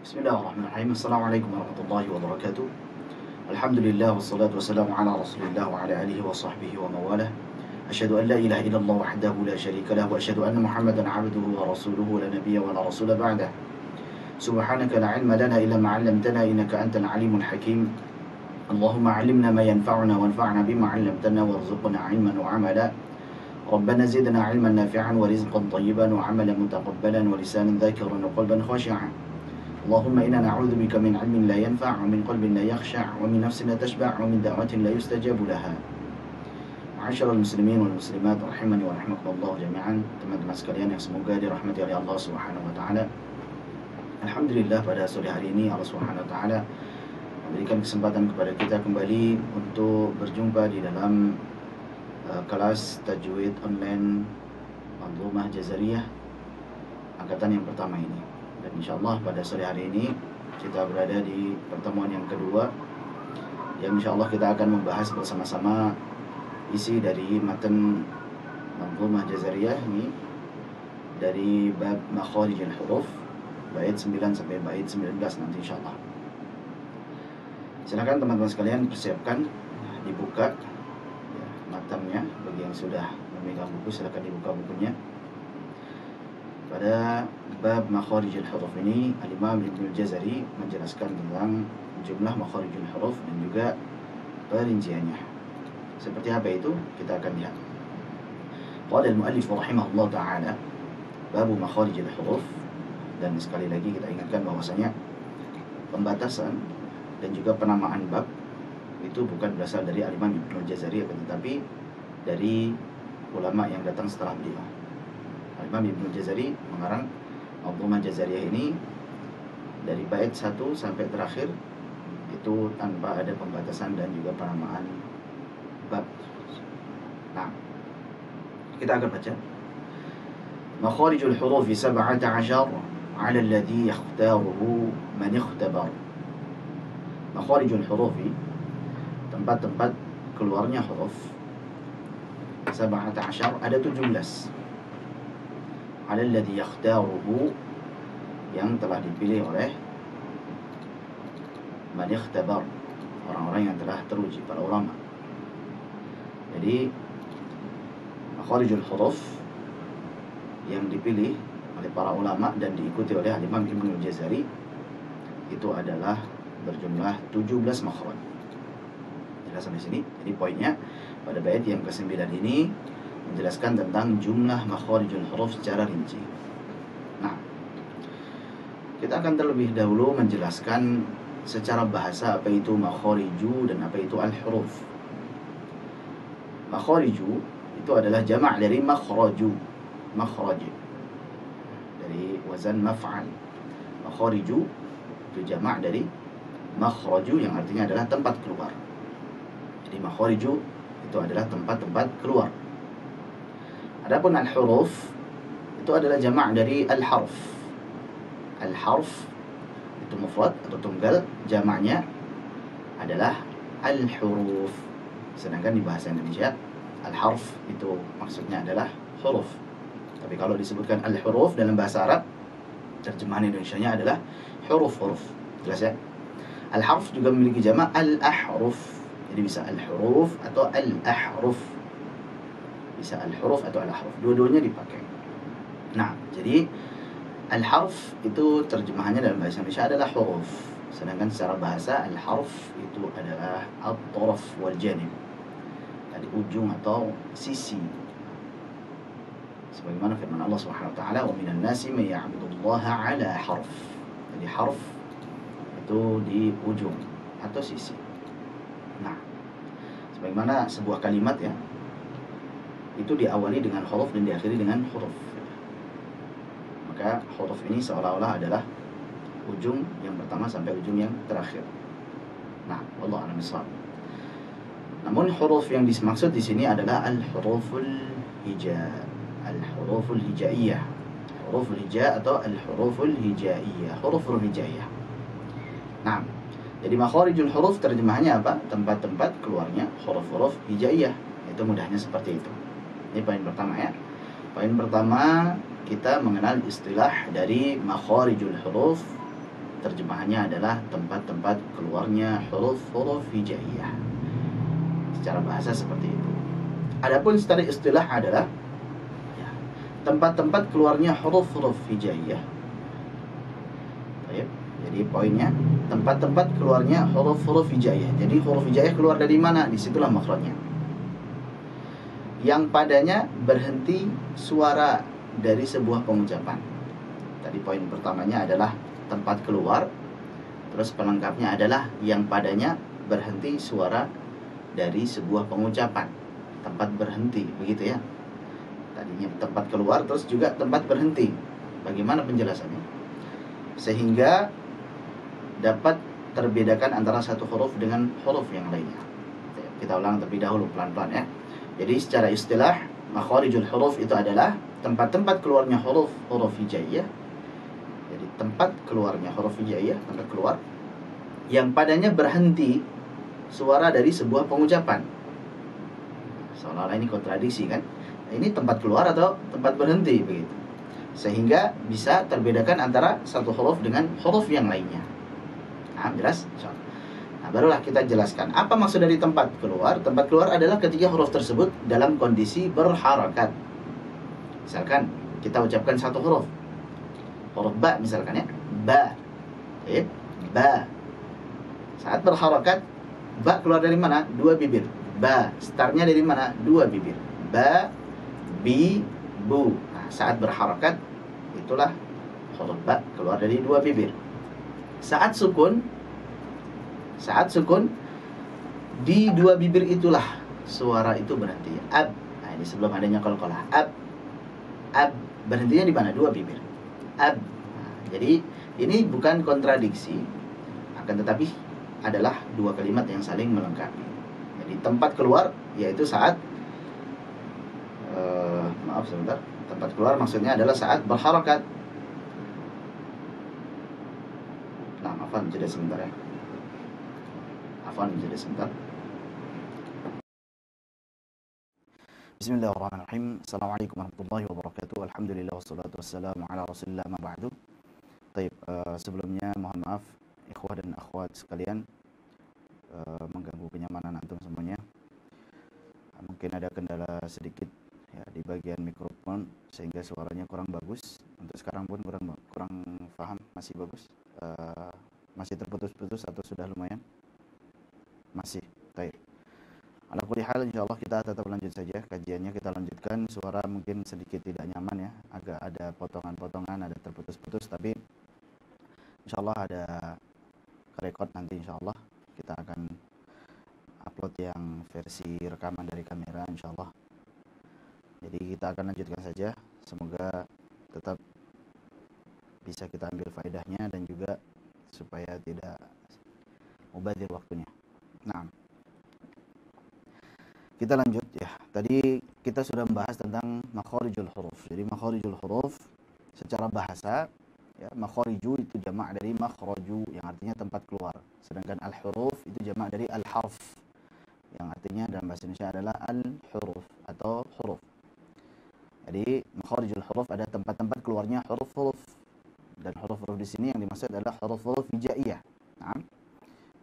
Bismillahirrahmanirrahim. Assalamualaikum warahmatullahi wabarakatuh. Alhamdulillah wassalatu wassalamu ala Rasulillah wa ala alihi wa sahbihi wa mawalah. Asyhadu an la ilaha illallah wahdahu la syarika lah wa asyhadu anna Muhammadan 'abduhu wa rasuluhu la nabiyya wa la rasula ba'dah. Subhanaka la 'ilma lana illa ma 'allamtana innaka antal 'alimul hakim. Allahumma 'allimna ma yanfa'una wanfa'na bima 'allamtana warzuqna 'ilman wa 'amala. ربنا زدنا علما نافعا ورزقا طيبا وعملا متقبلا ولسانا ذاكرا وقلبا خاشعا. اللهم إنا نعوذ بك من علم لا ينفع ومن قلب لا يخشع ومن نفس لا تشبع ومن دعوة لا يستجاب لها. معاشر المسلمين والمسلمات rahimani wa rahimakumullah jami'an. Teman-teman sekalian yang semoga dirahmati oleh Allah Subhanahu wa taala. Alhamdulillah pada sore hari ini Allah Subhanahu wa taala memberikan kesempatan kepada kita kembali untuk berjumpa di dalam kelas tajwid online Manzumah Jazariyah angkatan yang pertama ini. Dan insyaallah pada sore hari ini kita berada di pertemuan yang kedua, yang insyaallah kita akan membahas bersama-sama isi dari matan Manzumah Jazariyah ini dari bab makharijul huruf bait 9 sampai bait 19 nanti insyaallah. Silakan teman-teman sekalian persiapkan, dibuka ya, matannya. Bagi yang sudah memegang buku silakan dibuka bukunya. Pada bab makharijul huruf ini Al-Imam Ibnu Jazari menjelaskan tentang jumlah makharijul huruf dan juga perinciannya. Seperti apa itu? Kita akan lihat. Qala al-muallif rahimahullah taala bab makharijul huruf, dan sekali lagi kita ingatkan bahwasanya pembatasan dan juga penamaan bab itu bukan berasal dari Al-Imam Ibnu Jazari, tetapi dari ulama yang datang setelah beliau. Imam Ibnu Jazari mengarang Manzumah Jazariyah ini dari bait 1 sampai terakhir itu tanpa ada pembatasan dan juga penamaan bab. Nah, kita akan baca. Makharijul huruf 17 'ala alladhi yakhtaruhu man ikhtabar. Makharijul huruf, tempat-tempat keluarnya huruf 17, ada 17. Alladhi yakhtaruhu, yang telah dipilih oleh man ikhtabar, orang-orang yang telah teruji, para ulama. Jadi makharijul huruf yang dipilih oleh para ulama dan diikuti oleh Imam Ibnu Jazari itu adalah berjumlah 17 makhraj. Jelas sampai sini. Jadi poinnya pada bait yang ke-9 ini menjelaskan tentang jumlah makharijul huruf secara rinci. Nah, kita akan terlebih dahulu menjelaskan secara bahasa apa itu makhariju dan apa itu al-huruf. Makhariju itu adalah jamak dari makhraju, makhraj dari wazan maf'al. Makhariju itu jamak dari makhraju yang artinya adalah tempat keluar. Jadi makhariju itu adalah tempat-tempat keluar. Adapun al-huruf itu adalah jamak dari al-harf. Al-harf itu mufrad atau tunggal, jamaknya adalah al-huruf. Sedangkan di bahasa Indonesia al-harf itu maksudnya adalah huruf. Tapi kalau disebutkan al-huruf dalam bahasa Arab, terjemahan Indonesianya adalah huruf-huruf. Jelas ya? Al-harf juga memiliki jamak al-ahruf. Jadi bisa al-huruf atau al-ahruf. Bisa al-huruf atau al-ahruf, dua-duanya dipakai. Nah, jadi al-harf itu terjemahannya dalam bahasa Indonesia adalah huruf. Sedangkan secara bahasa al-harf itu adalah at-taraf wal janib, dari ujung atau sisi. Sebagaimana firman Allah Subhanahu wa taala, "Wa minan nasi may ya'budullaha 'ala harf." Jadi harf itu di ujung atau sisi. Nah, sebagaimana sebuah kalimat ya, itu diawali dengan huruf dan diakhiri dengan huruf. Maka huruf ini seolah-olah adalah ujung yang pertama sampai ujung yang terakhir. Nah, wallahu a'lam bishawab. Namun huruf yang dimaksud di sini adalah al-huruful hija, al-huruful hijaiyah. Huruful hija atau al-huruful hijaiyah, huruful hijaiyah. Nah, jadi makharijul huruf terjemahannya apa? Tempat-tempat keluarnya huruf-huruf hijaiyah. Itu mudahnya seperti itu. Ini poin pertama ya. Poin pertama, kita mengenal istilah dari makharijul huruf terjemahannya adalah tempat-tempat keluarnya huruf-huruf hijaiyah. Secara bahasa seperti itu. Adapun secara istilah adalah ya, tempat-tempat keluarnya huruf-huruf hijaiyah. Baik. Jadi poinnya tempat-tempat keluarnya huruf-huruf hijaiyah. Jadi huruf hijaiyah keluar dari mana? Disitulah makhrajnya. Yang padanya berhenti suara dari sebuah pengucapan. Tadi poin pertamanya adalah tempat keluar. Terus pelengkapnya adalah yang padanya berhenti suara dari sebuah pengucapan. Tempat berhenti, begitu ya. Tadinya tempat keluar, terus juga tempat berhenti. Bagaimana penjelasannya? Sehingga dapat terbedakan antara satu huruf dengan huruf yang lainnya. Kita ulang terlebih dahulu pelan-pelan ya. Jadi secara istilah makharijul huruf itu adalah tempat-tempat keluarnya huruf hijaiyah. Jadi tempat keluarnya huruf hijaiyah, tempat keluar yang padanya berhenti suara dari sebuah pengucapan. Seolah-olah ini kontradiksi kan? Ini tempat keluar atau tempat berhenti begitu. Sehingga bisa terbedakan antara satu huruf dengan huruf yang lainnya. Nah, jelas? Nah, barulah kita jelaskan apa maksud dari tempat keluar. Tempat keluar adalah ketika huruf tersebut dalam kondisi berharakat. Misalkan kita ucapkan satu huruf ba misalkan ya, ba. Ba. Saat berharakat, ba keluar dari mana? Dua bibir. Ba. Startnya dari mana? Dua bibir. Ba, bi, bu. Nah, saat berharakat itulah huruf ba keluar dari dua bibir. Saat sukun di dua bibir itulah suara itu berhenti. Ab. Nah, ini sebelum adanya qalqalah. Ab berhentinya di mana? Dua bibir. Ab. Nah, jadi ini bukan kontradiksi, akan tetapi adalah dua kalimat yang saling melengkapi. Jadi tempat keluar yaitu saat maaf sebentar. Tempat keluar maksudnya adalah saat berharakat. Nah, afwan jeda sebentar ya. Bismillahirrahmanirrahim. Assalamualaikum warahmatullahi wabarakatuh. Alhamdulillah wassalatu wassalamu ala Rasulillah ma ba'du. Baik, sebelumnya mohon maaf ikhwah dan akhwat sekalian mengganggu kenyamanan antum semuanya. Mungkin ada kendala sedikit ya di bagian mikrofon sehingga suaranya kurang bagus. Untuk sekarang pun kurang paham, masih bagus. Masih terputus-putus atau sudah lumayan? Masih. Baik. Ala kulli hal insyaallah kita tetap lanjut saja kajiannya, kita lanjutkan. Suara mungkin sedikit tidak nyaman ya, agak ada potongan-potongan, ada terputus-putus, tapi insyaallah ada record nanti insyaallah. Kita akan upload yang versi rekaman dari kamera insyaallah. Jadi kita akan lanjutkan saja. Semoga tetap bisa kita ambil faedahnya dan juga supaya tidak mubazir waktunya. Nah, kita lanjut ya. Tadi kita sudah membahas tentang makharijul huruf. Jadi makharijul huruf secara bahasa ya, makhariju itu jamak dari makhraju yang artinya tempat keluar. Sedangkan al-huruf itu jamak dari al-harf yang artinya dalam bahasa Indonesia adalah al-huruf atau huruf. Jadi makharijul huruf ada tempat-tempat keluarnya huruf-huruf. Dan huruf-huruf di sini yang dimaksud adalah huruf-huruf hijaiyah. Nah,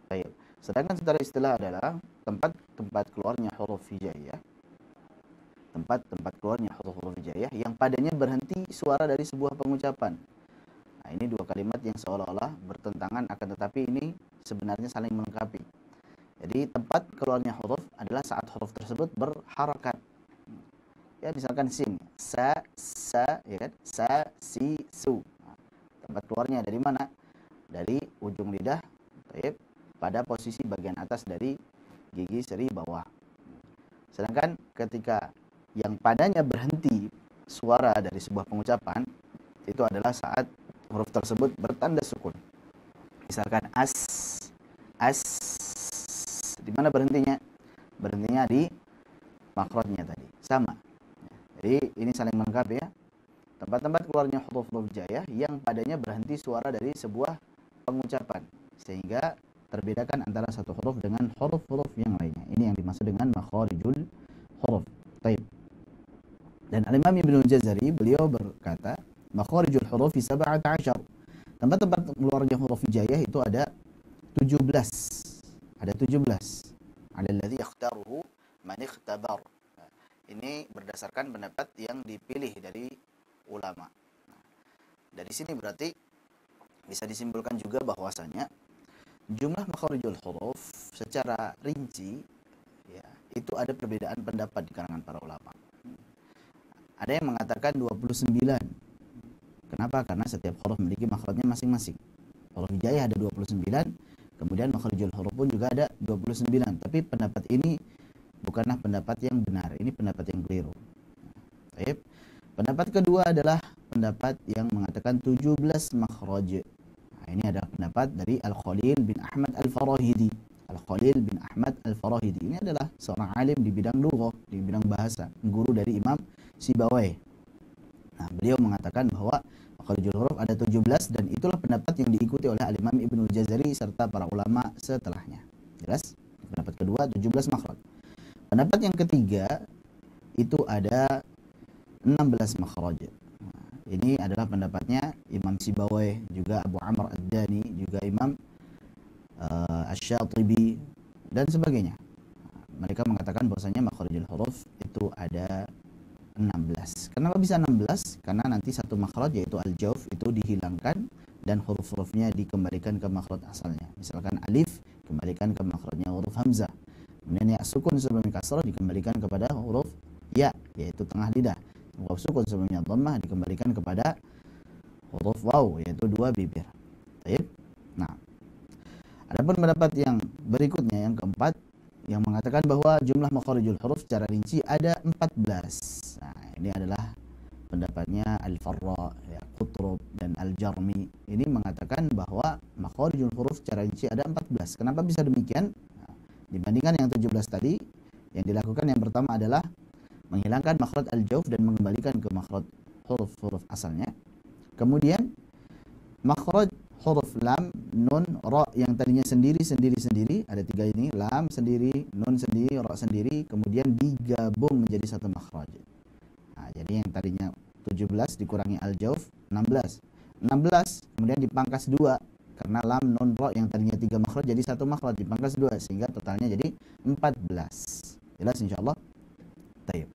baik. Sedangkan secara istilah adalah tempat keluarnya huruf hijaiyah. Tempat keluarnya huruf-huruf hijaiyah yang padanya berhenti suara dari sebuah pengucapan. Nah, ini dua kalimat yang seolah-olah bertentangan akan tetapi ini sebenarnya saling melengkapi. Jadi tempat keluarnya huruf adalah saat huruf tersebut berharakat. Ya, misalkan sin, sa, ya kan? Sa, si, su. Nah, tempat keluarnya dari mana? Dari ujung lidah, baik, pada posisi bagian atas dari gigi seri bawah. Sedangkan ketika yang padanya berhenti suara dari sebuah pengucapan, itu adalah saat huruf tersebut bertanda sukun. Misalkan as. Di mana berhentinya? Berhentinya di makhrajnya tadi. Sama. Jadi ini saling melengkapi ya. Tempat-tempat keluarnya huruf-huruf hijaiyah yang padanya berhenti suara dari sebuah pengucapan. Sehingga terbedakan antara satu huruf dengan huruf-huruf yang lainnya. Ini yang dimaksud dengan makharijul huruf. Baik. Dan Al-Imam Ibnu Jazari beliau berkata, makharijul huruf 17. Tempat-tempat keluarnya huruf hijaiyah itu ada 17. Ada 17. Alladzi yakhtaruhu man ikhtabar. Ini berdasarkan pendapat yang dipilih dari ulama. Dari sini berarti bisa disimpulkan juga bahwasanya jumlah makharijul huruf secara rinci ya, itu ada perbedaan pendapat di kalangan para ulama. Ada yang mengatakan 29. Kenapa? Karena setiap huruf memiliki makhrajnya masing-masing. Huruf hijaiyah ada 29, kemudian makharijul huruf pun juga ada 29. Tapi pendapat ini bukanlah pendapat yang benar, ini pendapat yang keliru. Baik. Pendapat kedua adalah pendapat yang mengatakan 17 makhraj. Nah, ini adalah pendapat dari Al-Khalil bin Ahmad Al-Farahidi. Al-Khalil bin Ahmad Al-Farahidi ini adalah seorang alim di bidang lughah, di bidang bahasa, guru dari Imam Sibawayh. Nah, beliau mengatakan bahwa makharijul huruf ada 17 dan itulah pendapat yang diikuti oleh Al-Imam Ibnu Jazari serta para ulama setelahnya. Jelas? Pendapat kedua 17 makhraj. Pendapat yang ketiga itu ada 16 makhraj. Nah, ini adalah pendapatnya Imam Sibawayh, juga Abu Amr Ad-Dani, juga Imam Asy-Syatibi dan sebagainya. Mereka mengatakan bahwasanya makharijul huruf itu ada 16. Kenapa bisa 16? Karena nanti satu makhraj yaitu al-jawf itu dihilangkan dan huruf-hurufnya dikembalikan ke makhraj asalnya. Misalkan alif kembalikan ke makhrajnya huruf hamzah. Kemudian ya sukun sebelum kasrah dikembalikan kepada huruf ya, yaitu tengah lidah. Waw sukun sebelumnya dhammah dikembalikan kepada huruf waw, yaitu dua bibir. Baik. Nah, adapun pendapat yang berikutnya yang keempat yang mengatakan bahwa jumlah makharijul huruf secara rinci ada 14. Nah, ini adalah pendapatnya Al-Farra, ya, Qutrub dan Al-Jarmi. Ini mengatakan bahwa makharijul huruf secara rinci ada 14. Kenapa bisa demikian? Dibandingkan yang 17 tadi, yang dilakukan yang pertama adalah menghilangkan makhraj al-jawf dan mengembalikan ke makhraj huruf-huruf asalnya. Kemudian makhraj huruf lam, nun, ra yang tadinya sendiri, ada tiga ini, lam sendiri, nun sendiri, ra sendiri, kemudian digabung menjadi satu makhraj. Nah, jadi yang tadinya 17 dikurangi al-jawf 16. 16 kemudian dipangkas 2 karena lam, nun, ra yang tadinya 3 makhraj jadi satu makhraj dipangkas 2 sehingga totalnya jadi 14. Jelas insyaallah? Baik.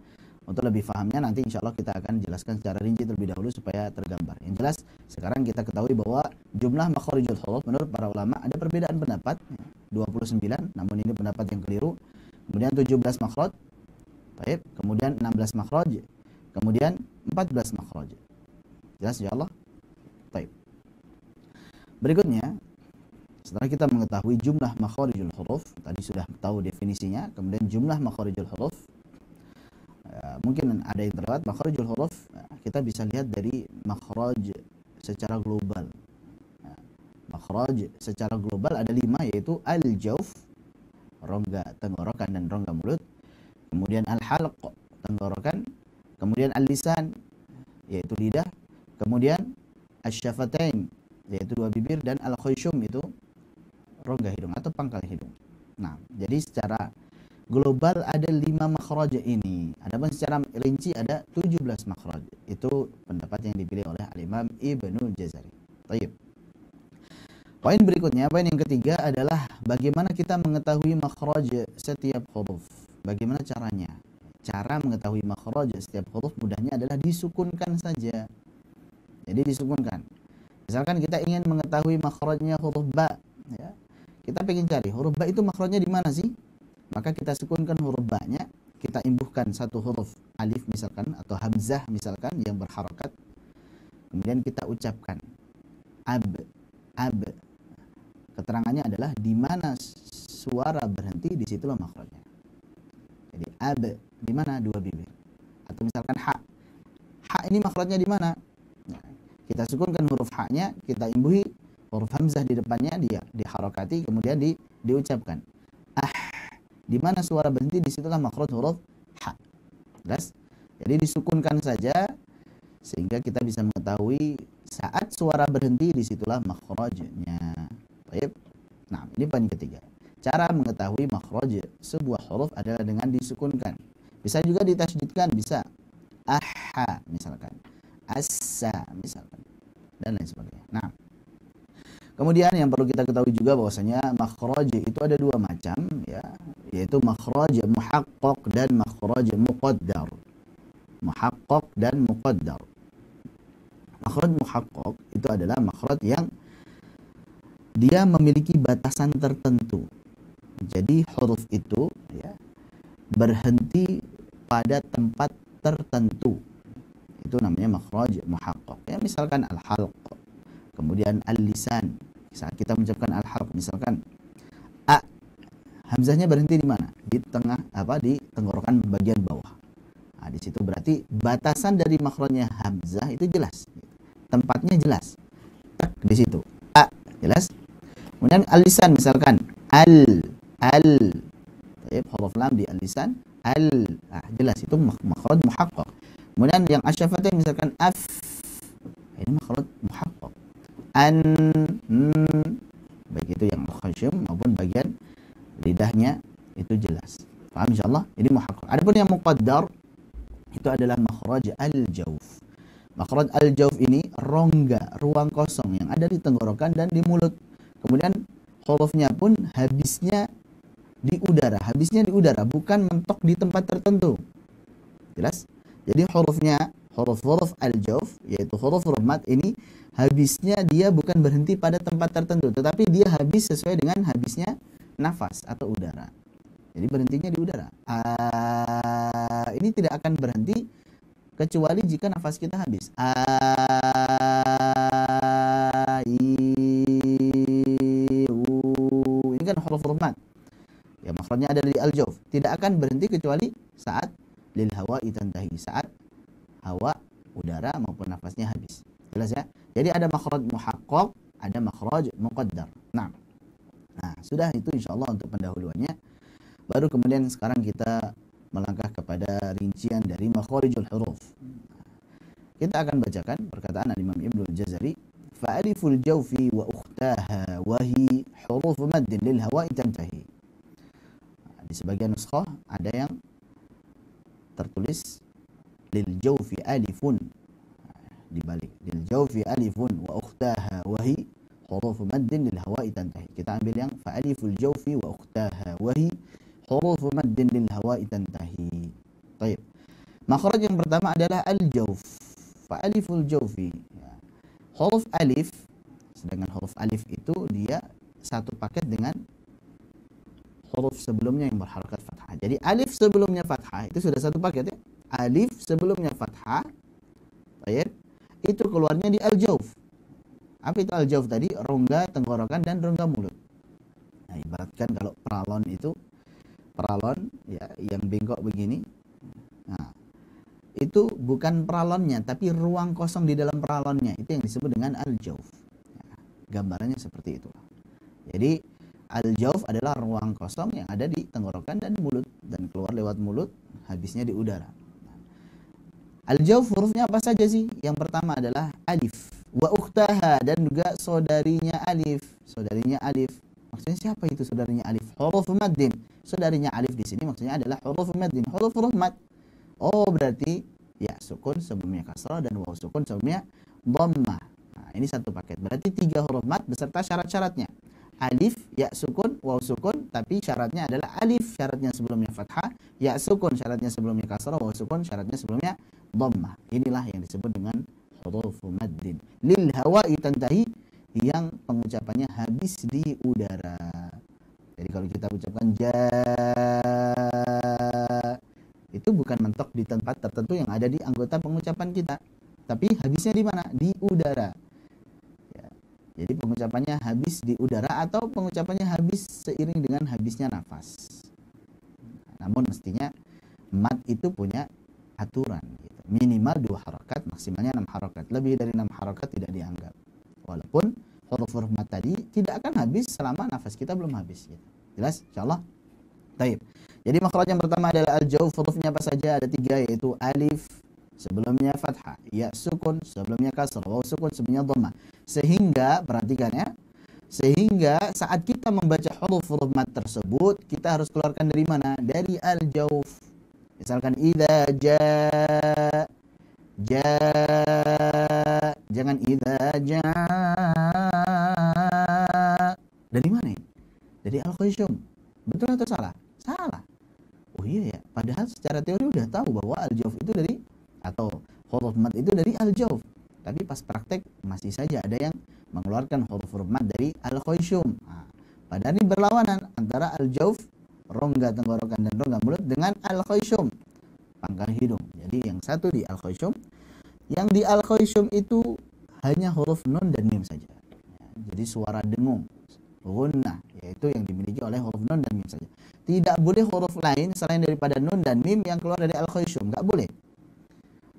Untuk lebih pahamnya nanti insyaallah kita akan jelaskan secara rinci terlebih dahulu supaya tergambar. Yang jelas sekarang kita ketahui bahwa jumlah makharijul huruf menurut para ulama ada perbedaan pendapat 29, namun ini pendapat yang keliru. Kemudian 17 makhraj. Baik, kemudian 16 makhraj. Kemudian 14 makhraj. Jelas insyaallah? Baik. Berikutnya, setelah kita mengetahui jumlah makharijul huruf, tadi sudah tahu definisinya, kemudian jumlah makharijul huruf, mungkin ada yang terlewat makharijul huruf, kita bisa lihat dari makhraj secara global. Makhraj secara global ada 5, yaitu al-jawf, rongga tenggorokan dan rongga mulut, kemudian al-halq, tenggorokan, kemudian al-lisan, yaitu lidah, kemudian asy-syafatain, yaitu dua bibir, dan al-khayshum, itu rongga hidung atau pangkal hidung. Nah, jadi secara global ada 5 makhraj ini. Adapun secara rinci ada 17 makhraj. Itu pendapat yang dipilih oleh Al-Imam Ibnu Jazari. Baik. Poin berikutnya, poin yang ketiga adalah bagaimana kita mengetahui makhraj setiap huruf. Bagaimana caranya? Cara mengetahui makhraj setiap huruf mudahnya adalah disukunkan saja. Jadi disukunkan. Misalkan kita ingin mengetahui makhrajnya huruf ba, ya. Kita ingin cari huruf ba itu makhrajnya di mana sih? Maka kita sukunkan huruf ba-nya, kita imbuhkan satu huruf alif misalkan atau hamzah misalkan yang berharakat. Kemudian kita ucapkan ab. Keterangannya adalah di mana suara berhenti, di situlah makhrajnya. Jadi ab di mana? Dua bibir. Atau misalkan ha. Ha ini makhrajnya di mana? Nah, kita sukunkan huruf ha-nya, kita imbuhi huruf hamzah di depannya, dia diharakati, kemudian diucapkan. Di mana suara berhenti, di situlah makhraj huruf ha. Jelas? Jadi disukunkan saja sehingga kita bisa mengetahui saat suara berhenti, di situlah makhrajnya. Baik. Nah, ini poin ketiga. Cara mengetahui makhraj sebuah huruf adalah dengan disukunkan. Bisa juga ditasydidkan, bisa. Aha misalkan. Assa misalkan. Dan lain sebagainya. Nah, Kemudian yang perlu kita ketahui juga bahwasanya makhraj itu ada dua macam ya, yaitu makhraj muhaqqaq dan makhraj muqaddar. Muhaqqaq dan muqaddar. Makhraj muhaqqaq itu adalah makhraj yang dia memiliki batasan tertentu. Jadi huruf itu ya berhenti pada tempat tertentu. Itu namanya makhraj muhaqqaq. Ya misalkan al-halq, kemudian al-lisan. Saat kita mengucapkan al-halq misalkan a, hamzahnya berhenti di mana? Di tengah di tenggorokan bagian bawah. Nah, di situ berarti batasan dari makhrajnya hamzah itu jelas. Tempatnya jelas. Tak di situ. A jelas. Kemudian al-lisan misalkan al huruf lam di al-lisan jelas itu makhraj muhaqqaq. Kemudian yang asyafatain misalkan af, ini makhraj muhaqqaq. An, baik itu yang khasyum maupun bagian lidahnya itu jelas. Paham insyaallah? Ini muhaqqaq. Adapun yang muqaddar itu adalah makhraj al-jawf. Makhraj al-jawf ini rongga, ruang kosong yang ada di tenggorokan dan di mulut. Kemudian hurufnya pun habisnya di udara, bukan mentok di tempat tertentu. Jelas? Jadi huruf al-jawf, yaitu huruf mad ini habisnya dia bukan berhenti pada tempat tertentu, tetapi dia habis sesuai dengan habisnya nafas atau udara. Jadi berhentinya di udara. Ini tidak akan berhenti kecuali jika nafas kita habis. Ini kan huruf mad. Ya makhrajnya ada di al-jawf. Tidak akan berhenti kecuali saat lil hawa'i tantahi, saat hawa, udara maupun nafasnya habis. Jelas ya? Jadi ada makhraj muhaqqaq, ada makhraj muqaddar. Nah, sudah itu insyaallah untuk pendahuluannya. Baru kemudian sekarang kita melangkah kepada rincian dari makhrijul huruf. Kita akan bacakan perkataan Imam Ibnu Al-Jazari, fa'aliful jawfi wa ukhtaha wa hi huruf maddin lil hawa'i tantahi. Di sebagian nuskhah ada yang tertulis lil jawfi alifun, dibalik lil jawfi alifun wa ukhtaha wa hi huruf maddin lil hawa'i tantahi. Kita ambil yang fa'aliful jawfi wa ukhtaha wa hi huruf maddin lil hawa'i tantahi. Baik. Makhraj yang pertama adalah al-jawf. Fa'aliful jawfi. Huruf alif, sedangkan huruf alif itu dia satu paket dengan huruf sebelumnya yang berharakat fathah. Jadi alif sebelumnya fathah itu sudah satu paket ya. Alif sebelumnya fathah. Baik. Itu keluarnya di al-jawf. Apa itu al-jawf tadi? Rongga tenggorokan dan rongga mulut. Nah, ibaratkan kalau peralon ya yang bengkok begini. Nah, itu bukan peralonnya tapi ruang kosong di dalam peralonnya, itu yang disebut dengan al-jawf. Nah, gambarannya seperti itu. Jadi al-jawf adalah ruang kosong yang ada di tenggorokan dan mulut dan keluar lewat mulut, habisnya di udara. Al-jawf hurufnya apa saja sih? Yang pertama adalah alif, wa ukhtaha, dan juga saudarinya alif. Saudarinya alif. Maksudnya siapa itu saudarinya alif? Huruf maddin. Saudarinya alif di sini maksudnya adalah huruf maddin, huruf mad. Oh, berarti ya sukun sebelumnya kasrah dan waw sukun sebelumnya dhammah. Nah, ini satu paket. Berarti 3 huruf mad beserta syarat-syaratnya. Alif, ya sukun, waw sukun, tapi syaratnya adalah alif syaratnya sebelumnya fathah, ya sukun syaratnya sebelumnya kasrah, waw sukun syaratnya sebelumnya dhammah. Inilah yang disebut dengan huruf maddin. Lil hawa'i tantahi, yang pengucapannya habis di udara. Jadi kalau kita ucapkan itu bukan mentok di tempat tertentu yang ada di anggota pengucapan kita, tapi habisnya di mana? Di udara. Ya. Jadi pengucapannya habis di udara atau pengucapannya habis seiring dengan habisnya nafas. Namun mestinya mad itu punya aturan. Gitu. Minimal 2 harokat, maksimalnya 6 harokat. Lebih dari 6 harokat tidak dianggap. Walaupun huruf-huruf mad tadi tidak akan habis selama nafas kita belum habis. Gitu. Jelas? Insyaallah. Baik. Jadi makhraj yang pertama adalah al-jawf, hurufnya apa saja? Ada 3, yaitu alif sebelumnya fathah, ya sukun sebelumnya kasrah, waw sukun sebelumnya dhammah. Sehingga perhatikan ya, sehingga saat kita membaca huruf-huruf mad tersebut kita harus keluarkan dari mana? Dari al-jawf. Misalkan idza jaa, jangan idza jaa, dari al-khayshum. Betul atau salah? Salah. Oh iya ya, padahal secara teori udah tahu bahwa al-jawf itu dari, atau huruf mad itu dari al-jawf. Tapi pas praktek masih saja ada yang mengeluarkan huruf mad dari al-khayshum. Nah, padahal ini berlawanan antara al-jawf, rongga tenggorokan dan rongga mulut, dengan al-khayshum, pangkal hidung. Jadi yang satu di al-khayshum, yang di al-khayshum itu hanya huruf nun dan mim saja. Jadi suara dengung, gunnah, yaitu yang dimiliki oleh huruf nun dan mim saja. Tidak boleh huruf lain selain daripada nun dan mim yang keluar dari al-khayshum, nggak boleh.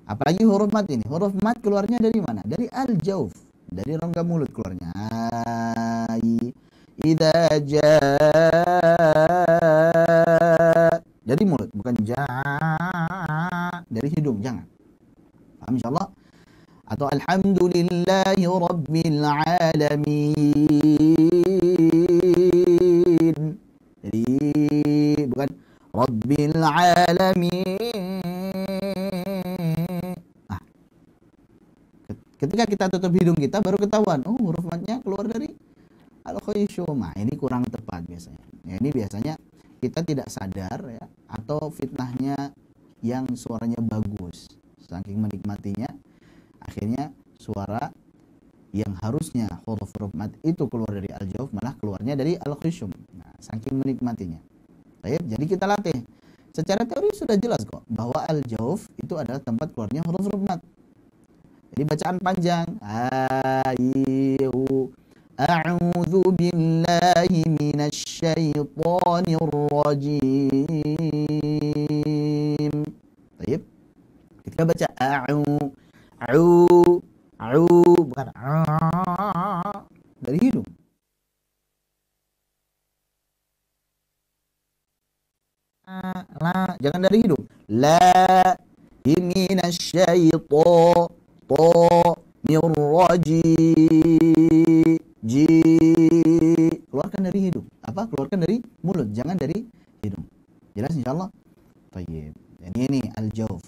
Apalagi huruf mat ini. Huruf mat keluarnya dari mana? Dari al-jawf, dari rongga mulut keluarnya. Idza jaa, dari mulut, bukan jaa dari hidung, jangan. Paham insyaallah? Atau alhamdulillahi rabbil alamin. Jadi bukan rabbil alamin. Nah, ketika kita tutup hidung kita baru ketahuan, oh huruf matnya keluar dari al-khayshum. Nah, ini kurang tepat biasanya. Ya, ini biasanya kita tidak sadar ya, atau fitnahnya yang suaranya bagus, saking menikmatinya, akhirnya suara yang harusnya huruf mat itu keluar dari al-jawf malah keluarnya dari al-khayshum. Nah, saking menikmatinya. Baik, jadi kita latih. Secara teori sudah jelas kok bahwa al-jawf itu adalah tempat keluarnya huruf mat. Jadi bacaan panjang. A'udzu billahi minasy syaithanir rajim. Baik. Ketika baca bukan dari hidung. La, jangan dari hidung. La minasyaitonir rajim. Keluarkan dari hidung. Apa? Keluarkan dari mulut, jangan dari hidung. Jelas insyaallah? Baik. Jadi ini al-jawf.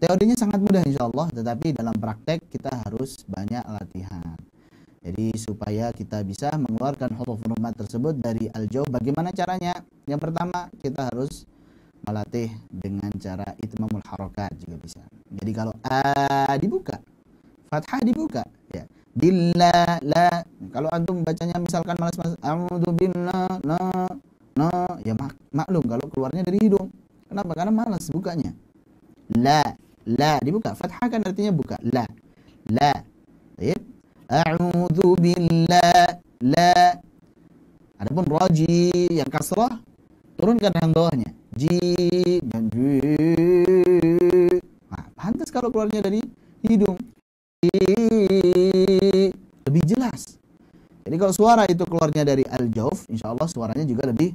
Teorinya sangat mudah insyaallah, tetapi dalam praktek kita harus banyak latihan. Jadi supaya kita bisa mengeluarkan huruf mat tersebut dari al-jawf, bagaimana caranya? Yang pertama, kita harus melatih dengan cara itmamul harakat juga bisa. Jadi kalau a dibuka, fathah dibuka, ya. Billah la. Kalau antum bacanya misalkan malas-malas, a'udzu billah na, ya maklum kalau keluarnya dari hidung. Kenapa? Karena malas bukanya. La dibuka, fathah kan artinya buka. La. Baik. A'udzu billah la. Adapun raji yang kasrah, turunkan yang bawahnya. Ji dan ji. Nah, pantas kalau keluarnya dari hidung. Lebih jelas. Jadi kalau suara itu keluarnya dari al-jawf, insyaallah suaranya juga lebih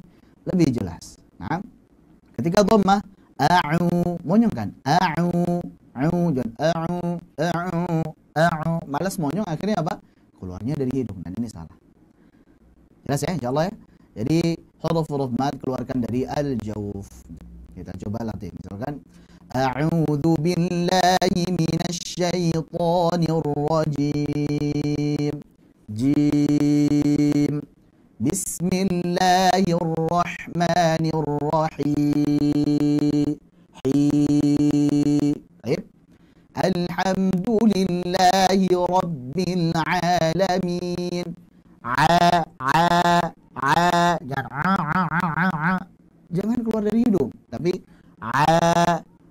jelas. Nah, ketika dhammah, monyong kan? Jangan malas monyong, akhirnya apa? Keluarnya dari hidung, dan ini salah. Jelas ya insyaallah ya. Jadi huruf mat keluarkan dari al-jawf. Kita coba latih. Misalkan a'udzu billahi minasy syaithanir rajim. Jim. Bismillahirrahmanirrahim. Baik. Alhamdulillahi rabbil alamin. Jangan keluar dari hidung, tapi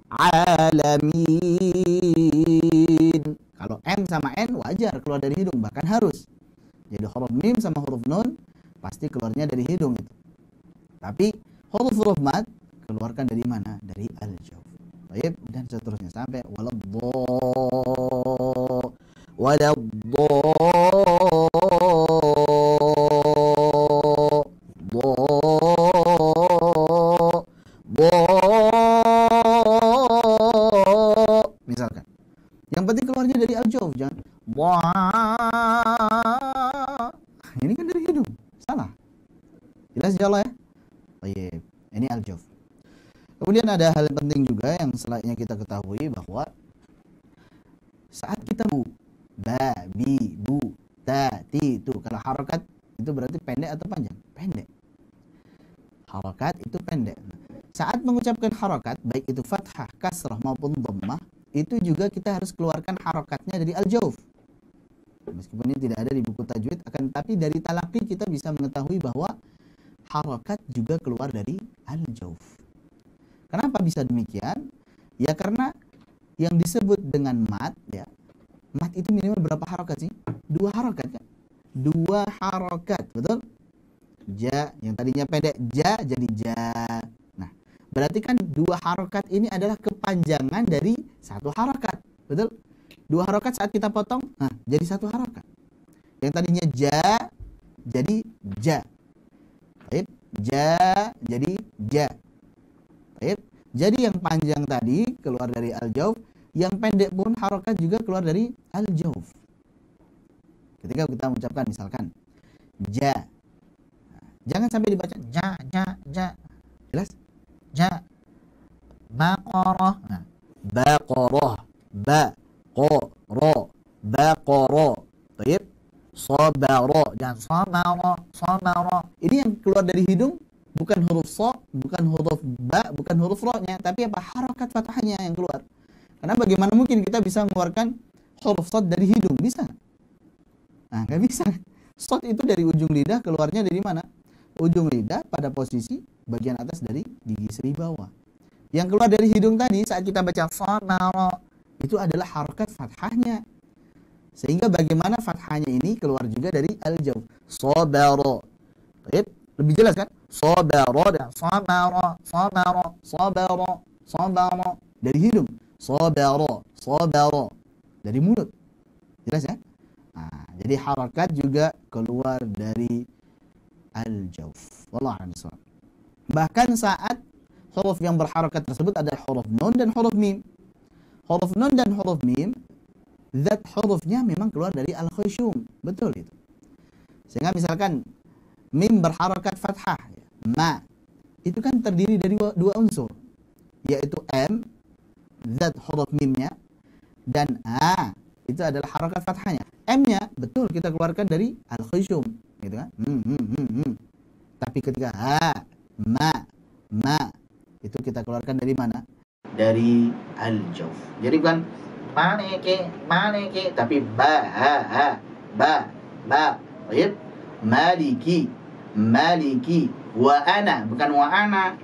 alamin. Kalau M sama N wajar keluar dari hidung, bahkan harus. Jadi huruf mim sama huruf nun pasti keluarnya dari hidung itu. Tapi huruf mat keluarkan dari mana? Dari al-jawf. Baik, dan seterusnya sampai misalkan. Yang penting keluarnya dari al-jawf, jangan ini kan dari hidung. Salah. Jelas insyaallah ya? Baik. Ini al-jawf. Kemudian ada hal penting juga yang selayaknya kita ketahui bahwa saat kita ba, bi, bu, ta, ti itu kalau harokat itu berarti pendek atau panjang? Pendek. harokat itu pendek. Saat mengucapkan harokat, baik itu fathah, kasrah maupun dhammah, itu juga kita harus keluarkan harokatnya dari al-jauf. Meskipun ini tidak ada di buku tajwid, akan tapi dari talaqi kita bisa mengetahui bahwa harokat juga keluar dari al-jauf. Kenapa bisa demikian? Ya karena yang disebut dengan mat, ya, mat itu minimal berapa harokat sih? 2 harokat kan? 2 harokat, betul? Ja, yang tadinya pendek, ja jadi ja. Nah, berarti kan 2 harokat ini adalah kepanjangan dari 1 harokat, betul? 2 harokat saat kita potong, nah jadi 1 harokat. Yang tadinya ja jadi ja. Baik, ja jadi ja. Baik. Jadi yang panjang tadi keluar dari al-jauf, yang pendek pun harokat juga keluar dari al-jauf. Ketika kita mengucapkan misalkan ja, jangan sampai dibaca ja. Jelas? Ja. Baqarah. Nah, baqarah, baqarah. Baik. Sabara, jangan sabara. Ini yang keluar dari hidung bukan huruf so, bukan huruf ba, bukan huruf ro-nya, tapi apa? Harokat fathahnya yang keluar. Karena bagaimana mungkin kita bisa mengeluarkan huruf sod dari hidung? Bisa? Nah, nggak bisa. Sod itu dari ujung lidah, keluarnya dari mana? Ujung lidah pada posisi bagian atas dari gigi seri bawah. Yang keluar dari hidung tadi saat kita baca sabara, itu adalah harokat fathahnya. Sehingga bagaimana fathahnya ini keluar juga dari al-jauf. Sabara. Baik. Lebih jelas kan? Sabara dan sabara dari hidung. Sabara dari mulut. Jelas ya? Nah, jadi harakat juga keluar dari al-jauf. Wallahu a'lam bishawab. Bahkan saat huruf yang berharakat tersebut ada huruf nun dan huruf mim. Huruf nun dan huruf mim, zat hurufnya memang keluar dari al-khusyum. Betul itu. Sehingga misalkan mim berharakat fathah, ma, itu kan terdiri dari 2 unsur, yaitu m, zat huruf mimnya, dan a, itu adalah harakat fathahnya. M-nya betul kita keluarkan dari al-khusyum, gitu kan? Tapi ketika ha, ma, itu kita keluarkan dari mana? Dari al-jauf. Jadi bukan maneke, tapi ba. Baik. Maliki, wa ana, bukan wa ana.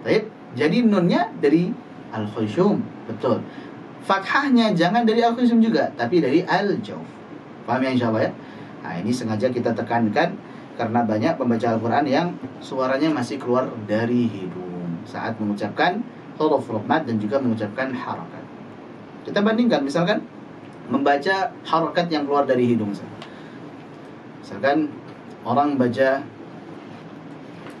Baik. Jadi nunnya dari al-khusyum, betul. Fathahnya jangan dari al-khusyum juga, tapi dari al-jauf. Paham ya insyaallah ya? Nah, ini sengaja kita tekankan karena banyak pembaca Al-Qur'an yang suaranya masih keluar dari hidung saat mengucapkan huruf mad dan juga mengucapkan harakat. Kita bandingkan misalkan membaca harakat yang keluar dari hidung. Misalkan orang baca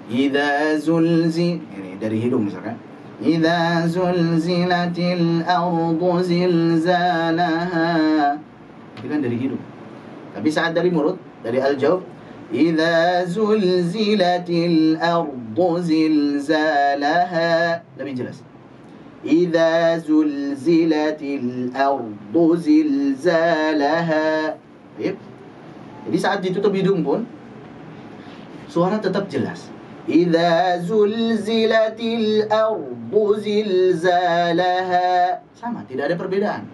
idza zulzi, ini dari hidung misalkan. Idza zulzilatil ardu zilzalaha. Itu kan dari hidung. Tapi saat dari mulut, dari al-jauf, idza zulzilatil ardu zilzalaha, lebih jelas. Idza zulzilatil ardu zilzalaha. Baik. Jadi saat ditutup hidung pun suara tetap jelas. Idza zulzilatil ardu zilzalaha. Sama, tidak ada perbedaan.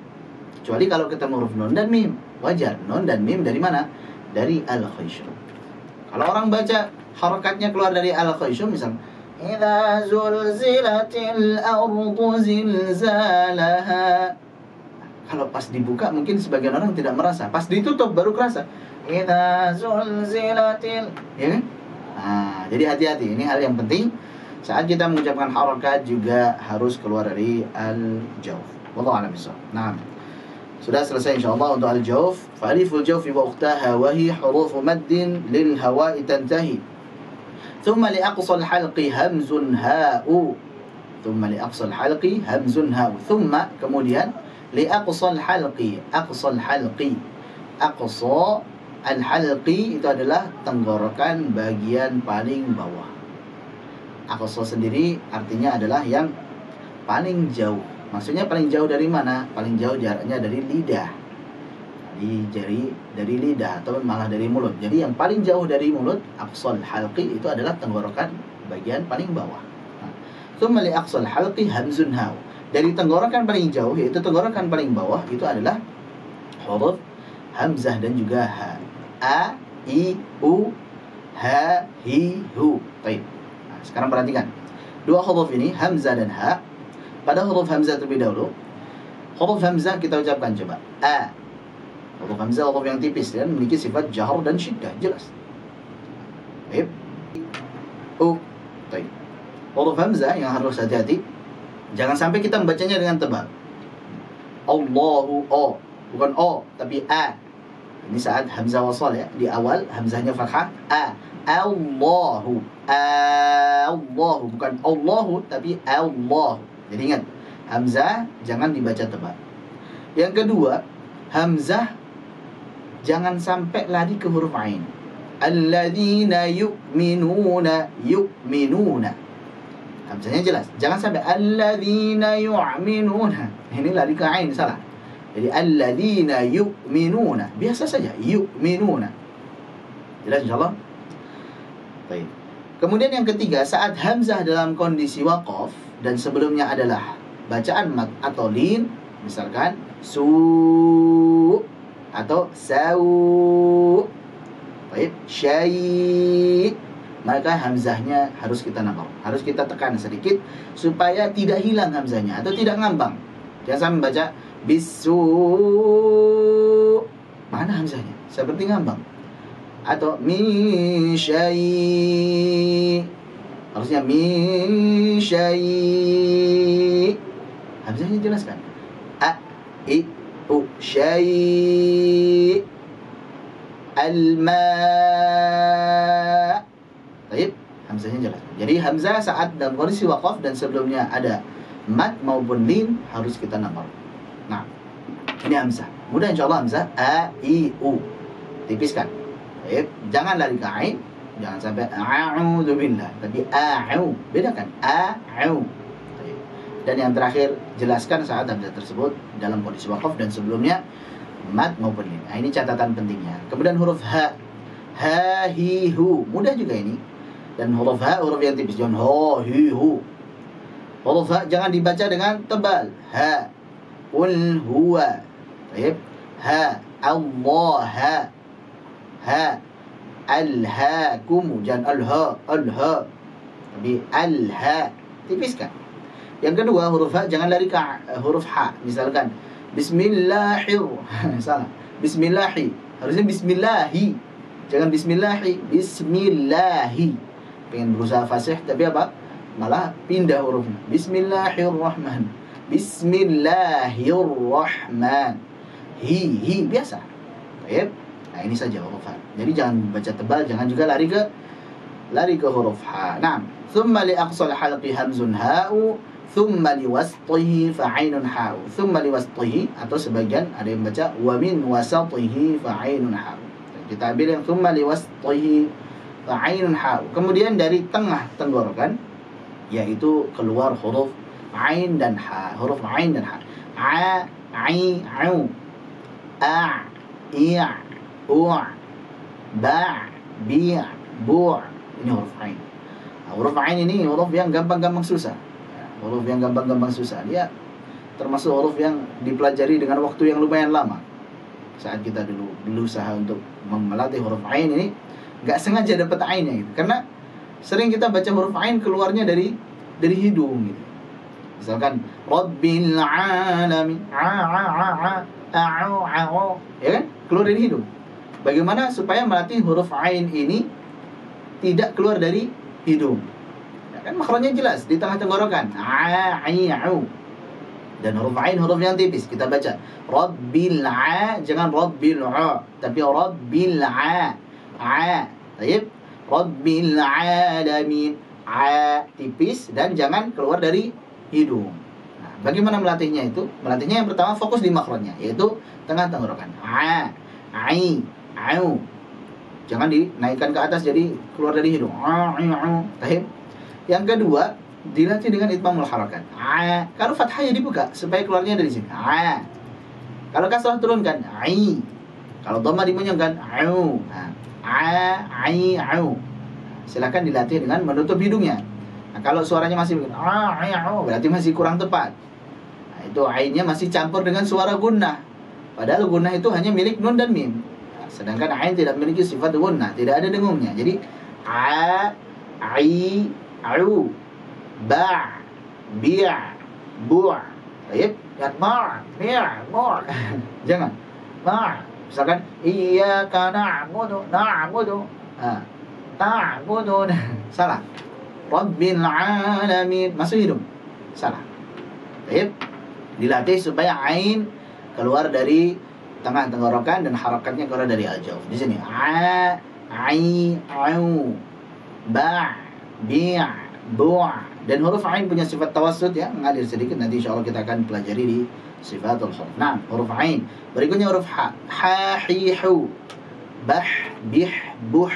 Kecuali kalau ketemu huruf nun dan mim. Wajar, nun dan mim dari mana? Dari al-khusyum. Kalau orang baca harakatnya keluar dari al-khusyum, misalnya idza zulzilatil ardu zilzalaha. Kalau pas dibuka mungkin sebagian orang tidak merasa. Pas ditutup baru kerasa. Idza zulzilatil, ya kan? Nah, jadi hati-hati. Ini hal yang penting. Saat kita mengucapkan harakat juga harus keluar dari al-jauf. Wallahu a'lam bishawab. Nah, sudah selesai insyaallah untuk al-jauf. Fa'aliful jawfi wa ukhtaha wa hi huruf maddin lil hawa'i tantahi. Thumma li aqsal halqi hamzun ha'u. Thumma li aqsal halqi hamzun ha'u. Thumma, kemudian li aqsal halqi. Aqsal halqi. Aqsa al-halqi itu adalah tenggorokan bagian paling bawah. Aqsa sendiri artinya adalah yang paling jauh. Maksudnya paling jauh dari mana? Paling jauh jaraknya dari lidah. dari lidah atau malah dari mulut. Jadi yang paling jauh dari mulut, aqsal halqi, itu adalah tenggorokan bagian paling bawah. Tsumma li aqsal halqi hamzun hau. Dari tenggorokan paling jauh, yaitu tenggorokan paling bawah, itu adalah huruf hamzah dan juga ha. A, I, U, ha, hi, hu. Baik. Nah, sekarang perhatikan. Dua huruf ini, hamzah dan ha. Pada huruf hamzah terlebih dahulu, huruf hamzah kita ucapkan coba. A. Huruf hamzah huruf yang tipis dan memiliki sifat jahar dan syiddah, jelas. Baik. U. Baik. Huruf hamzah yang harus hati-hati, jangan sampai kita membacanya dengan tebal. Allahu, o, bukan o, tapi a. Ini saat hamzah wasal ya, di awal hamzahnya fathah, a. Allahu, Allahu, bukan Allahu, tapi Allahu. Jadi ingat, hamzah jangan dibaca tebal. Yang kedua, hamzah jangan sampai lari ke huruf ain. Alladzina yu'minuna, yu'minuna. Hamzahnya jelas, jangan sampai alladzina yu'minuna. Ini lari ke ain, salah. Jadi alladzina yu'minuna, biasa saja, yu'minuna. Jelas insyaallah? Baik. Kemudian yang ketiga, saat hamzah dalam kondisi waqaf dan sebelumnya adalah bacaan mat atau lin, misalkan su atau sau, baik, syai, maka hamzahnya harus kita nambah, harus kita tekan sedikit supaya tidak hilang hamzahnya atau tidak ngambang. Jangan membaca bisu, mana hamzahnya? Seperti ngambang. Atau min syai, harusnya min syai, hamzahnya jelaskan. A, I, U, syai, al-ma. Baik, hamzahnya jelas. Jadi hamzah saat dalam kondisi waqaf dan sebelumnya ada mat maupun lin harus kita nambah. Nah, ini hamzah. Mudah insyaallah hamzah a, I, U. Tipiskan. Baik, jangan lari ke ain, jangan sampai a'udzubillah, tapi a'u. Bedakan a'u. Dan yang terakhir, jelaskan saat hamzah tersebut dalam kondisi waqaf dan sebelumnya mat maupun lin. Nah, ini catatan pentingnya. Kemudian huruf ha, ha, hi, hu. Mudah juga ini. Dan huruf ha huruf yang tipis, jangan ho, hi, hu. Huruf ha jangan dibaca dengan tebal. Ha, qul huwa. Baik. Ha, Allah, ha, alhaakum, jangan alha, tapi alha, tipiskan. Yang kedua, huruf ha jangan lari ke huruf ha. Misalkan bismillahir, salah, bismillahi, harusnya bismillahi, jangan bismillahi, bismillahi. Pengen berusaha fasih tapi apa? Malah pindah hurufnya. Bismillahirrahman, bismillahirrahman, hi, biasa. Baik. Nah, ini saja huruf ha. Jadi jangan baca tebal, jangan juga lari ke huruf ha. Nah, thumma li aqsal halqi hamzun ha'u, thumma li wasṭihi fa'ainun ha'u. Thumma li wasṭihi, atau sebagian ada yang baca wa min wasatihi fa'ainun ha'u. Kita ambil yang thumma li wasṭihi fa'ainun ha'u. Kemudian dari tengah tenggorokan, yaitu keluar huruf ain dan ha. Huruf ain dan ha. A, ai, au, a, i, u, ba, bi, bu. Ini huruf ain. Nah, huruf ain ini huruf yang gampang-gampang susah. Huruf yang gampang-gampang susah. Dia termasuk huruf yang dipelajari dengan waktu yang lumayan lama. Saat kita dulu berusaha untuk melatih huruf ain ini, nggak sengaja dapat ainnya gitu. Karena sering kita baca huruf ain keluarnya dari hidung gitu. Misalkan Rabbil alamin, ya kan? Keluar dari hidung. Bagaimana supaya melatih huruf ain ini tidak keluar dari hidung? Ya kan makhrajnya jelas di tengah tenggorokan. Dan huruf ain huruf yang tipis. Kita baca Rabbil a, jangan Rabbil a, tapi Rabbil a. Baik. Rabbil alamin. A tipis dan jangan keluar dari hidung. Nah, bagaimana melatihnya itu? Melatihnya yang pertama fokus di makhrajnya, yaitu tengah tenggorokan. A, ai, au. Jangan dinaikkan ke atas jadi keluar dari hidung. Baik. Yang kedua, dilatih dengan itmamul harakat. A. Kalau fathahnya dibuka supaya keluarnya dari sini. A. Kalau kasrah turunkan. Ai. Kalau dhamma dimunyangkan au. Nah, au. Silakan dilatih dengan menutup hidungnya. Nah, kalau suaranya masih au, berarti masih kurang tepat. Nah, itu ainnya masih campur dengan suara gunnah. Padahal gunnah itu hanya milik nun dan mim. Nah, sedangkan ain tidak memiliki sifat gunnah, tidak ada dengungnya. Jadi au, ba, bi', bu'. Baik, ya ma'. Jangan. Ma'. Misalkan iyyaka na'budu. Ta'budu. Salah. Rabbil alamin. Masuk hidung. Salah. Baik. Dilatih supaya ain keluar dari tengah tenggorokan dan harakatnya keluar dari al-jawf. Di sini au, ba, bi', bu'. Dan huruf ain punya sifat tawassut ya, mengalir sedikit. Nanti insyaallah kita akan pelajari di sifatul huruf. Nah, huruf ain. Berikutnya huruf ha. Ha, hi, hu. Bah, bih, buh.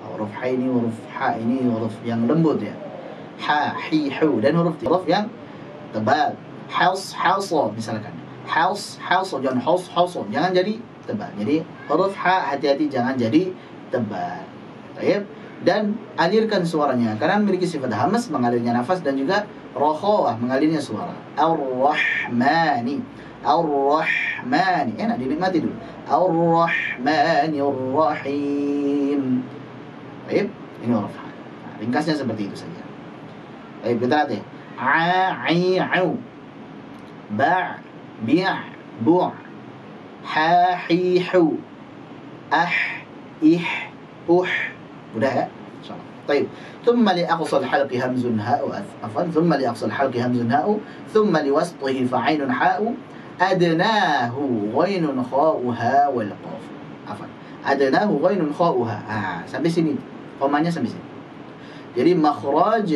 Huruf ha ini, huruf ha ini huruf yang lembut ya. Ha, hi, hu. Dan huruf yang tebal. Haus, hauso misalkan. Haus, hauso. Jangan haus, hauso. Jangan jadi tebal. Jadi huruf ha hati-hati jangan jadi tebal. Baik. Dan alirkan suaranya karena memiliki sifat hamas, mengalirnya nafas, dan juga rokhawah, mengalirnya suara. Ar-Rahmani. Ar-Rahmani. Enak dinikmati dulu. Ar-Rahmanir-Rahim. Baik, ini huruf ha. Nah, ringkasnya seperti itu saja. Baik, kita lihat ya. Au. Ba, bi', bu'. Ha, hi, hu. Ih, udah ya? Insyaallah. Baik. ثم لأقصى الحلق همز هاء عفوا ثم لأقصى الحلق همز هاء ثم لوسطه فعين حاء أدناه غين خاؤها والقاف. Afwan. Adnahu ghainun kha'uha. Sampai sini. Komanya sampai sini. Jadi makhraj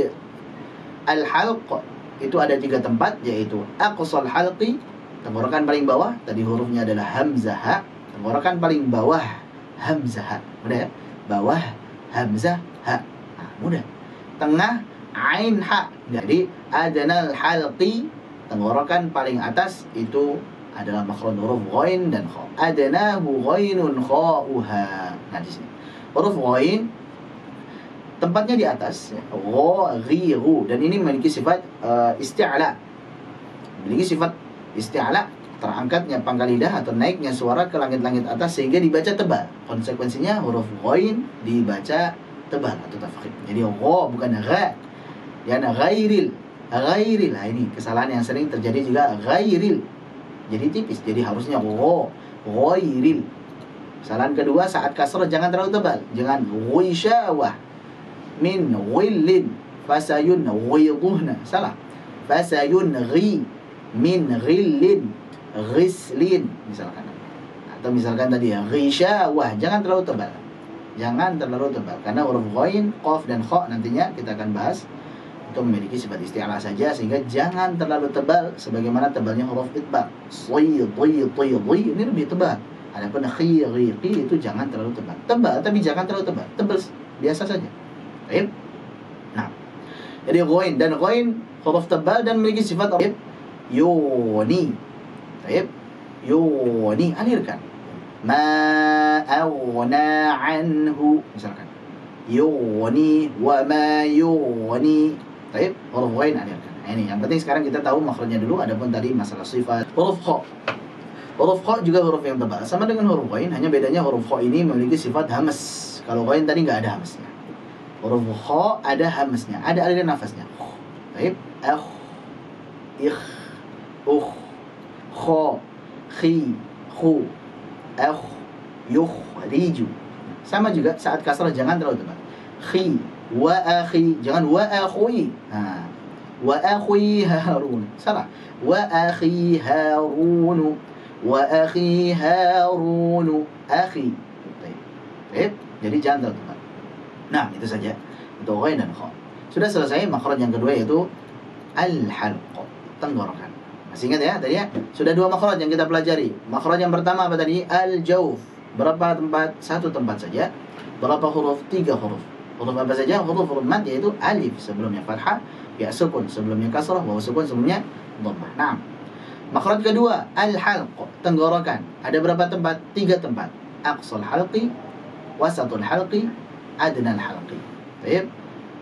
al-halq itu ada 3 tempat, yaitu aqsal halqi, tenggorokan paling bawah, tadi hurufnya adalah hamzah ha, tenggorokan paling bawah hamzah ha. Mudah ya? Bawah hamzah ha. Nah, mudah. Tengah ain ha. Jadi adnal halqi, tenggorokan paling atas itu adalah makhraj huruf ghain dan kha. Adnahu ghainun kha'uha. Nah, di sini. Huruf ghain tempatnya di atas ya. Ghiru, dan ini memiliki sifat isti'la. Memiliki sifat isti'la, terangkatnya pangkal lidah atau naiknya suara ke langit-langit atas sehingga dibaca tebal. Konsekuensinya huruf ghain dibaca tebal atau tafkhim. Jadi gha bukan gha. Ya, ghairil. Ghairil. Nah, ini kesalahan yang sering terjadi juga, ghairil. Jadi tipis. Jadi harusnya gha, ghairil. Kesalahan kedua, saat kasrah jangan terlalu tebal. Jangan ghisyawah. Min ghillin fasayun ghidhuhna. Salah. Fasayun ghi min ghillin ghislin misalkan. Atau misalkan tadi ya ghisyawah, jangan terlalu tebal. Jangan terlalu tebal karena huruf ghain, qaf dan kha nantinya kita akan bahas itu memiliki sifat isti'la saja, sehingga jangan terlalu tebal sebagaimana tebalnya huruf itbaq. Ini lebih tebal. Adapun khi itu jangan terlalu tebal. Tebal tapi jangan terlalu tebal. Tebal biasa saja. Baik. Nah, jadi ghain, dan ghain huruf tebal dan memiliki sifat yuni. Baik. Yuni, alirkan. Ma aghna anhu misalkan. Yuni wa ma yuni. Baik, huruf ghain alirkan. Nah, ini yang penting sekarang kita tahu makhrajnya dulu, adapun tadi masalah sifat. Huruf kha. Huruf kha juga huruf yang tebal sama dengan huruf ghain, hanya bedanya huruf kha ini memiliki sifat hamas. Kalau ghain tadi nggak ada hamasnya. Huruf kha ada hamasnya, ada aliran nafasnya. Baik, ikh, kha, khi, khu, yukhriju. Sama juga saat kasrah jangan terlalu tebal. Khi, wa akhi, jangan wa akhui. Wa akhi Harun. Salah. Wa akhi Harun. Wa akhi Harun. Akhi. Baik. Jadi jangan terlalu tebal. Nah, itu saja untuk ghain dan kha. Sudah selesai makhraj yang kedua, yaitu al-halq, tenggorokan. Masih ingat ya tadi ya? Sudah 2 makhraj yang kita pelajari. Makhraj yang pertama apa tadi? Al-jawf. Berapa tempat? 1 tempat saja. Berapa huruf? 3 huruf. Huruf apa saja? Huruf mad, yaitu alif sebelumnya fathah, ya sukun sebelumnya kasrah, waw sukun sebelumnya dhammah. Nah, Makhraj kedua, al-halq, tenggorokan. Ada berapa tempat? 3 tempat. Aqsal halqi, wasatul halqi, adnal halqi. Baik.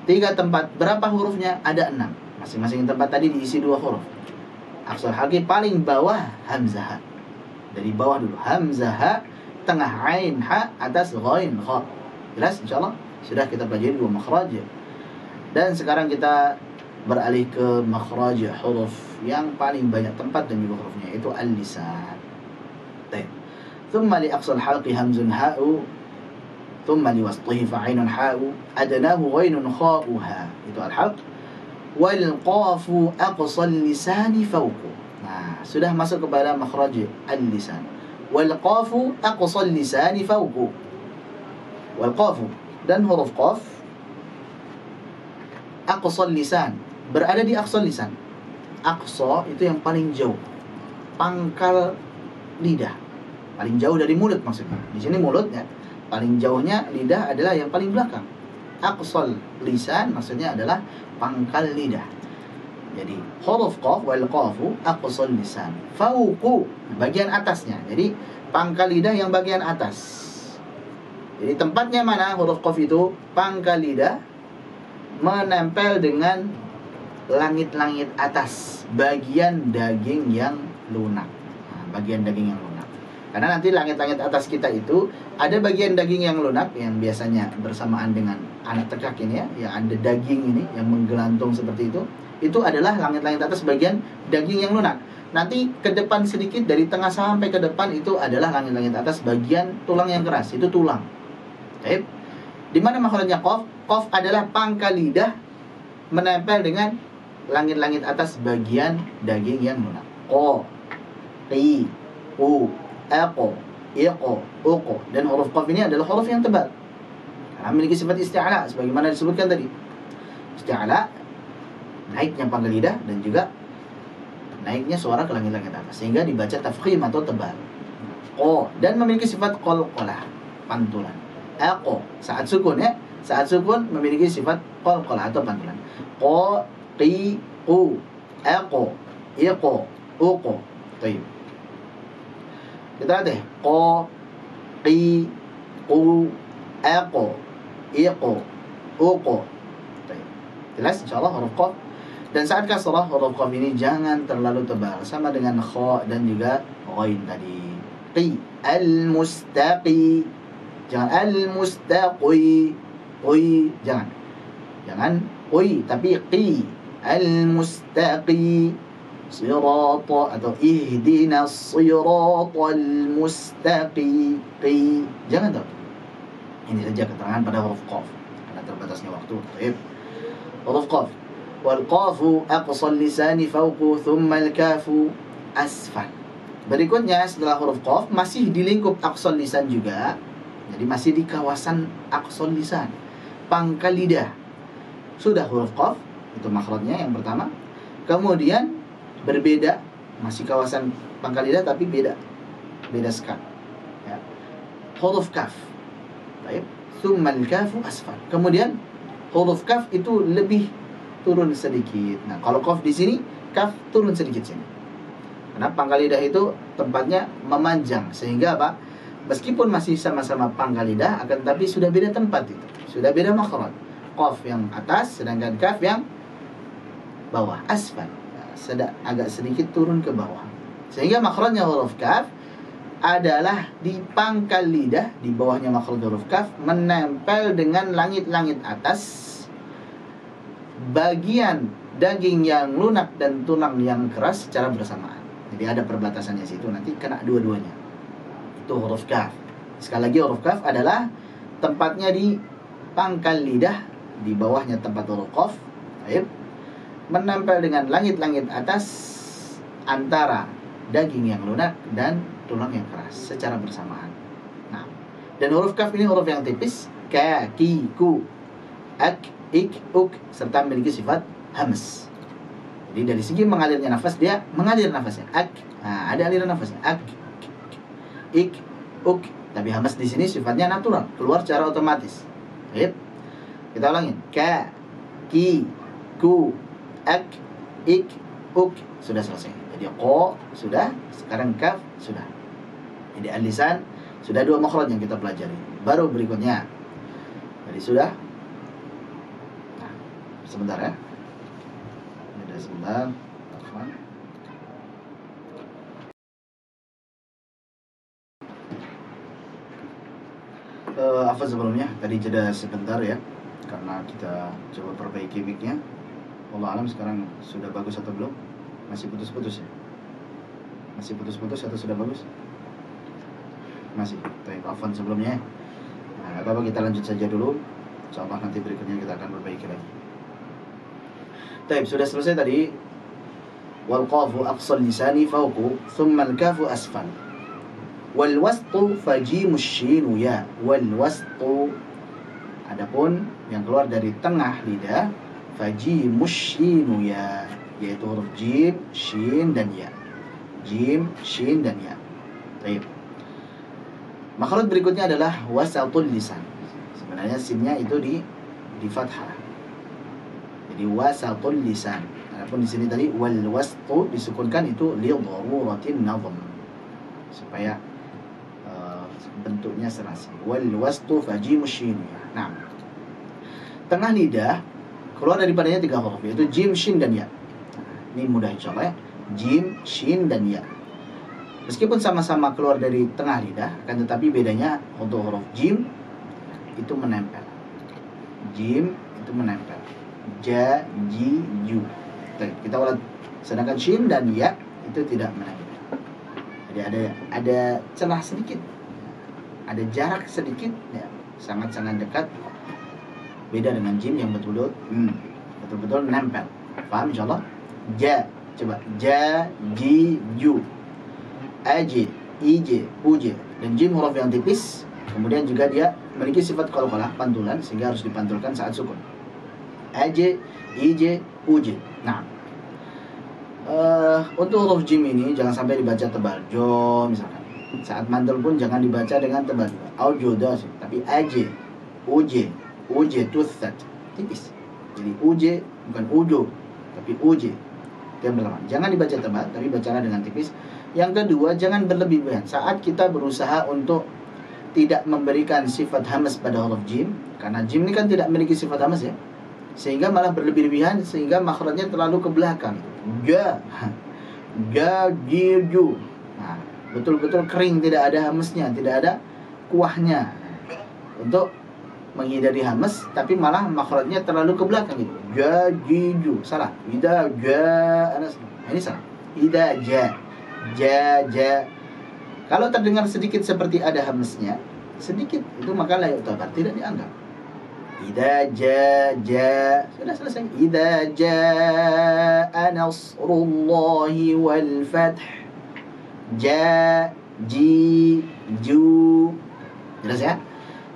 3 tempat. Berapa hurufnya? Ada 6. Masing-masing tempat tadi diisi 2 huruf. Aqsal halqi paling bawah hamzah. Dari bawah dulu. Hamzah, tengah ain ha, atas ghain kha. Jelas insyaallah? Sudah kita pelajari 2 makhraj. Dan sekarang kita beralih ke makhraj huruf yang paling banyak tempat dan juga hurufnya, yaitu al-lisan. Baik. Thumma li aqsal halqi hamzun ha'u, thumma li wasṭihi fa'ainun ha'u, adnahu ghainun kha'uha. Itu al-halq. Wal qafu aqsal lisani fawqu. Nah, sudah masuk kepada makhraj al-lisan. Wal qafu aqsal lisani fawqu. Wal qafu dan huruf qaf aqsal lisan, berada di aqsal lisan. Aqsa itu yang paling jauh, pangkal lidah, paling jauh dari mulut maksudnya. Di sini mulut ya, paling jauhnya lidah adalah yang paling belakang. Aqsal lisan maksudnya adalah pangkal lidah. Jadi huruf qaf wal qafu aqsal lisan. Fauqu bagian atasnya. Jadi pangkal lidah yang bagian atas. Jadi tempatnya mana huruf qaf itu? Pangkal lidah menempel dengan langit-langit atas, bagian daging yang lunak. Nah, bagian daging yang lunak. Karena nanti langit-langit atas kita itu ada bagian daging yang lunak yang biasanya bersamaan dengan anak tekak ini ya, yang ada daging ini yang menggelantung seperti itu. Itu adalah langit-langit atas bagian daging yang lunak. Nanti ke depan sedikit, dari tengah sampai ke depan itu adalah langit-langit atas bagian tulang yang keras. Itu tulang. Baik. Di mana makhrajnya qaf? Qaf adalah pangkal lidah menempel dengan langit-langit atas bagian daging yang lunak. Qa, qi, u, aqo, iqo, uqo. Dan huruf qaf ini adalah huruf yang tebal. Karena memiliki sifat isti'ala sebagaimana disebutkan tadi. Isti'ala, naiknya pangkal lidah dan juga naiknya suara ke langit-langit atas sehingga dibaca tafkhim atau tebal. Qa, dan memiliki sifat qalqalah, pantulan. Aqo, saat sukun ya. Saat sukun memiliki sifat qalqalah atau pantulan. Qa, qi, qu, aqo, iqo, uqo. Baik. Kita lihat deh. Qa, qi, qu, aqo, iqo, uqo. Baik. Jelas insyaallah huruf qaf. Dan saat kasrah huruf qaf ini jangan terlalu tebal, sama dengan kha dan juga ghain tadi. Qi, al-mustaqi. Jangan al-mustaqi. Qi, jangan qi, tapi qi. Al-mustaqi, sirata atau ihdinas siratal mustaqi. Qi, jangan tahu. Ini saja keterangan pada huruf qaf karena terbatasnya waktu. Baik. Huruf qaf. Wal qafu aqsal lisani fawqu, thumma al-kafu asfal. Berikutnya setelah huruf qaf masih di lingkup aqsal lisan juga. Jadi masih di kawasan aqsal lisan, pangkal lidah. Sudah huruf qaf, itu makhrajnya yang pertama. Kemudian berbeda, masih kawasan pangkal lidah tapi beda sekali ya. Huruf kaf. Baik, tsummal kafu asfal. Kemudian huruf kaf itu lebih turun sedikit. Nah, kalau qaf di sini, kaf turun sedikit sini. Karena pangkal lidah itu tempatnya memanjang sehingga apa? Meskipun masih sama-sama pangkal lidah, akan tapi sudah beda tempat itu. Sudah beda makhraj. Qaf yang atas, sedangkan kaf yang bawah, asfal. Agak sedikit turun ke bawah. Sehingga makhrajnya huruf kaf adalah di pangkal lidah, di bawahnya makhraj huruf kaf, menempel dengan langit-langit atas bagian daging yang lunak dan tulang yang keras secara bersamaan. Jadi ada perbatasannya situ, nanti kena dua-duanya. Itu huruf kaf. Sekali lagi huruf kaf adalah tempatnya di pangkal lidah, di bawahnya tempat huruf qaf. Baik. Menempel dengan langit-langit atas antara daging yang lunak dan tulang yang keras secara bersamaan. Nah, dan huruf kaf ini huruf yang tipis, ka, ki, ku, ak, ik, uk, serta memiliki sifat hams. Jadi dari segi mengalirnya nafas, dia mengalir nafasnya. Ak, nah, ada aliran nafasnya. Ak, ik, uk. Tapi hamas di sini sifatnya natural, keluar secara otomatis. Baik. Kita ulangin. Ka, ki, ku, ak, ik, uk. Sudah selesai. Jadi qa sudah, sekarang kaf sudah. Jadi al-lisan sudah 2 makhraj yang kita pelajari. Baru berikutnya. Jadi sudah. Nah, sebentar ya. Ini sebentar. Apa sebelumnya? Tadi jeda sebentar ya, karena kita coba perbaiki mic-nya. Wallah alam sekarang sudah bagus atau belum? Masih putus-putus ya? Masih putus-putus atau sudah bagus? Masih. Baik, afwan sebelumnya. Nah, gak apa-apa, kita lanjut saja dulu. Insyaallah nanti berikutnya kita akan perbaiki lagi. Baik, sudah selesai tadi. Wal qafu aqsal lisani fawqu, thumma al kafu asfal. Wal wasṭu fajimu syinu ya. Wal wasṭu, adapun yang keluar dari tengah lidah, fajimu syinu ya, yaitu huruf jim, shin dan ya. Jim, shin dan ya. Baik. Makhraj berikutnya adalah wasatul lisan. Sebenarnya sinnya itu di fathah. Jadi wasatul lisan. Adapun di sini tadi wal wasṭu disukunkan, itu li dharuratin nazm, supaya bentuknya serasi. Wal wasṭu fajimu shin. Nah, tengah lidah keluar daripadanya 3 huruf, yaitu jim, shin dan ya. Ini mudah insyaallah ya. Jim, shin dan ya. Meskipun sama-sama keluar dari tengah lidah, akan tetapi bedanya untuk huruf jim itu menempel. Jim itu menempel. Ja, ji, ju. Kita ulang. Sedangkan shin dan ya itu tidak menempel. Jadi ada celah sedikit, ada jarak sedikit, ya, sangat-sangat dekat. Beda dengan jim yang betul-betul nempel. Paham insyaallah? Ja, coba ja, ji, ju. Aj, ij, uj. Dan jim huruf yang tipis, kemudian juga dia memiliki sifat qalqalah, pantulan, sehingga harus dipantulkan saat sukun. Aj, ij, uj. Nah, untuk huruf jim ini jangan sampai dibaca tebal. Jo misalkan. Saat mantul pun jangan dibaca dengan tebal. Aujoda sih, tapi aj, uj, uj tuthat, tipis. Jadi uj bukan ujo, tapi uj. Yang pertama, jangan dibaca tebal, tapi bacalah dengan tipis. Yang kedua, jangan berlebihan saat kita berusaha untuk tidak memberikan sifat hamas pada huruf jim, karena jim ini kan tidak memiliki sifat hamas ya, sehingga malah berlebihan, sehingga makhrajnya terlalu ke belakang. Ga, ga, ji, ju. Nah, betul-betul kering, tidak ada hamasnya, tidak ada kuahnya. Untuk menghindari hamas, tapi malah makhrajnya terlalu ke belakang gitu. Ga, ji, ju. Salah. Ida, ja, anas. Ini salah. Ida, ja. Ja, ja. Kalau terdengar sedikit seperti ada hamsnya, sedikit, itu maka la yu'tabar, tidak dianggap. Idza ja. Sudah selesai. Idza jaa nasrullahi wal fath. Ja, ji, ju. Jelas ya?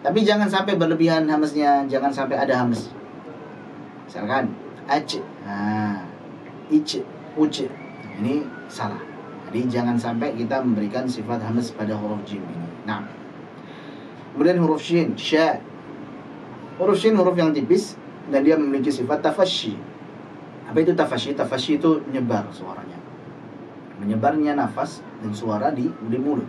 Tapi jangan sampai berlebihan hamsnya, jangan sampai ada hams. Misalkan ac, ic, uc. Ini salah. Jadi jangan sampai kita memberikan sifat hamas pada huruf jim ini. Nah, kemudian huruf shin, sya. Huruf shin huruf yang tipis dan dia memiliki sifat tafashi. Apa itu tafashi? Tafashi itu menyebar suaranya, menyebarnya nafas dan suara di mulut.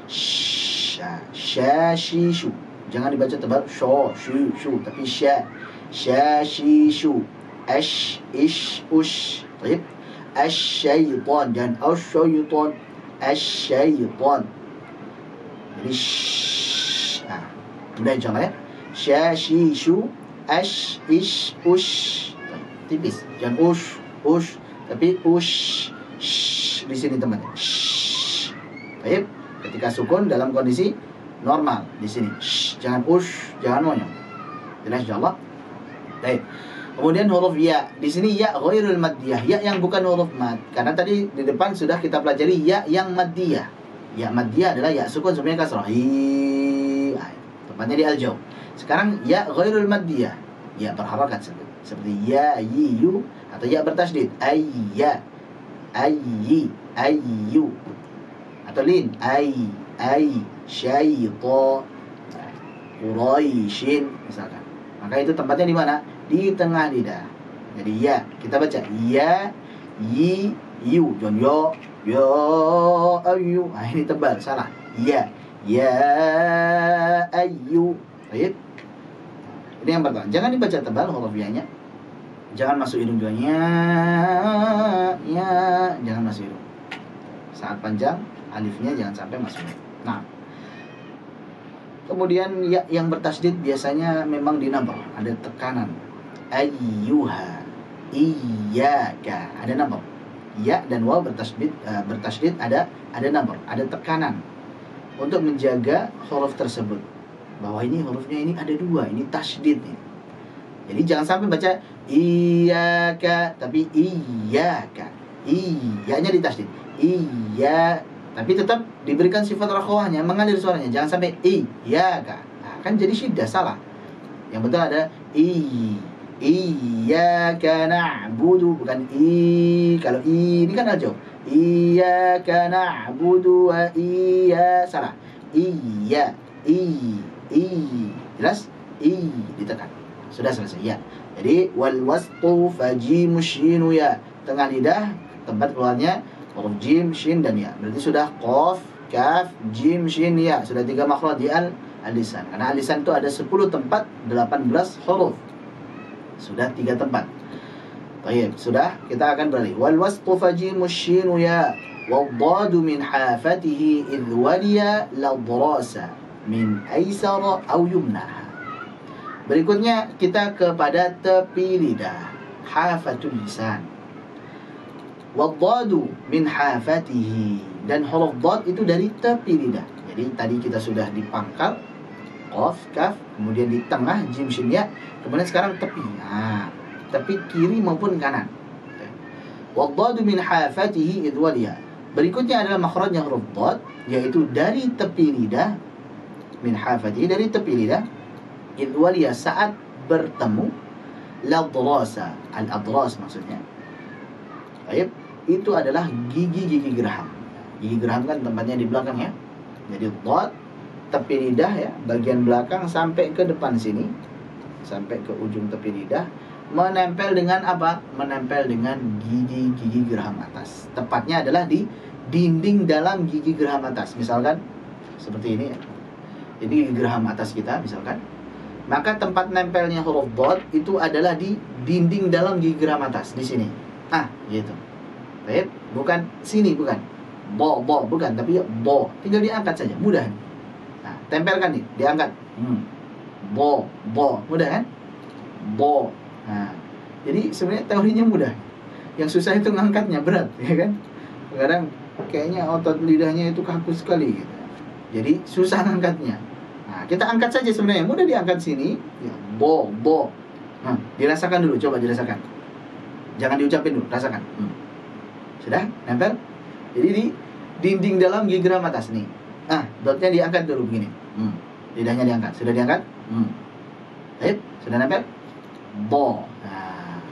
Sya, sya, shi, shu. Jangan dibaca tebal sho, shu, shu, tapi sya, sya, shi, shu. Ash, ish, ush. Baik. Asyaitan dan asyaitan, asyaitan. Jadi nah, mudah insyaallah ya. Syashishu, ash, ish, ush. Tipis, jangan ush, tapi ush, sh di sini teman. Sh. Baik, ketika sukun dalam kondisi normal di sini. Sh, jangan ush, jangan monyong. Jelas insyaallah. Baik. Kemudian huruf ya, di sini ya ghairul maddiyah, ya yang bukan huruf mad. Karena tadi di depan sudah kita pelajari ya yang maddiyah. Ya maddiyah adalah ya sukun semuanya kasrah. Tempatnya di al-jaw. Sekarang ya ghairul maddiyah, ya berharakat seperti ya, yi, yu, atau ya bertasydid. Ayya, ayyi, ayyu. Atau lin, syaita, quraisyin misalkan. Maka itu tempatnya di mana? Di tengah lidah. Jadi ya, kita baca ya, yi, yu, jangan yo ayu. Nah, ini tebal, salah. Ya ayu. Baik. Ini yang pertama. Jangan dibaca tebal huruf ya-nya. Jangan masuk hidung juga. Ya, jangan masuk hidung. Saat panjang, alifnya jangan sampai masuk. Nah, kemudian ya yang bertasydid biasanya memang dinabah, ada tekanan. Ayyuha, iyyaka, ada nabah. Ya dan waw bertasydid ada nabah, ada tekanan untuk menjaga huruf tersebut. Bahwa ini hurufnya ini ada dua, ini tasydid nih. Jadi jangan sampai baca iyyaka tapi iyyaka. Iyanya ditasydid. Iya, tapi tetap diberikan sifat rakhawahnya, mengalir suaranya. Jangan sampai iyyaka. Nah, kan jadi syiddah, salah. Yang betul ada iyyaka na'budu, bukan kalau ini kan aja. Iyyaka na'budu wa salah. Iya, jelas? Ditekan. Sudah selesai ya. Jadi wal wasqu fajimu shinu ya. Tengah lidah tempat keluarnya huruf jim, shin dan ya. Berarti sudah qaf, kaf, jim, shin, ya. Sudah 3 makhraj di al-lisan. Karena al-lisan itu ada 10 tempat, 18 huruf. Sudah 3 tempat. Baik, sudah, kita akan beralih. Wal wasqu fajimu shinu ya. Wadadu min hafatihi idh waliya ladrasa min aisara au yumnaha. Berikutnya kita kepada tepi lidah, hafatul lisan. Wadadu min hafatihi, dan huruf dad itu dari tepi lidah. Jadi tadi kita sudah di pangkal qaf, kaf, kemudian di tengah jim, shin, ya. Kemudian sekarang tepi. Nah, tepi kiri maupun kanan. Wadadu min hafatihi idh waliya. Berikutnya adalah makhrajnya huruf dad, yaitu dari tepi lidah, min hafatihi, dari tepi lidah, idh waliya, saat bertemu, ladrasa, al-adras maksudnya. Baik, itu adalah gigi-gigi geraham. Gigi geraham kan tempatnya di belakang ya. Jadi dad, tepi lidah ya, bagian belakang sampai ke depan sini, sampai ke ujung tepi lidah, menempel dengan apa? Menempel dengan gigi-gigi geraham atas. Tepatnya adalah di dinding dalam gigi geraham atas. Misalkan seperti ini ya. Ini gigi geraham atas kita misalkan. Maka tempat nempelnya huruf dad itu adalah di dinding dalam gigi geraham atas, di sini. Ah, gitu. Baik, bukan sini, bukan. Bo, bukan, tapi bo. Tinggal diangkat saja, mudah. Nah, tempelkan nih, diangkat. Bo, mudah kan? Bo. Nah, jadi sebenarnya teorinya mudah. Yang susah itu ngangkatnya, berat, ya kan? Kadang kayaknya otot lidahnya itu kaku sekali gitu. Jadi susah ngangkatnya. Nah, kita angkat saja sebenarnya, mudah diangkat sini. Ya, bo. Nah, dirasakan dulu, coba dirasakan. Jangan diucapin dulu, rasakan. Sudah? Nempel? Jadi di dinding dalam gigi geraham atas nih. Ah, dotnya diangkat dulu begini. Lidahnya diangkat. Sudah diangkat? Baik, sudah nempel? Bo. Nah,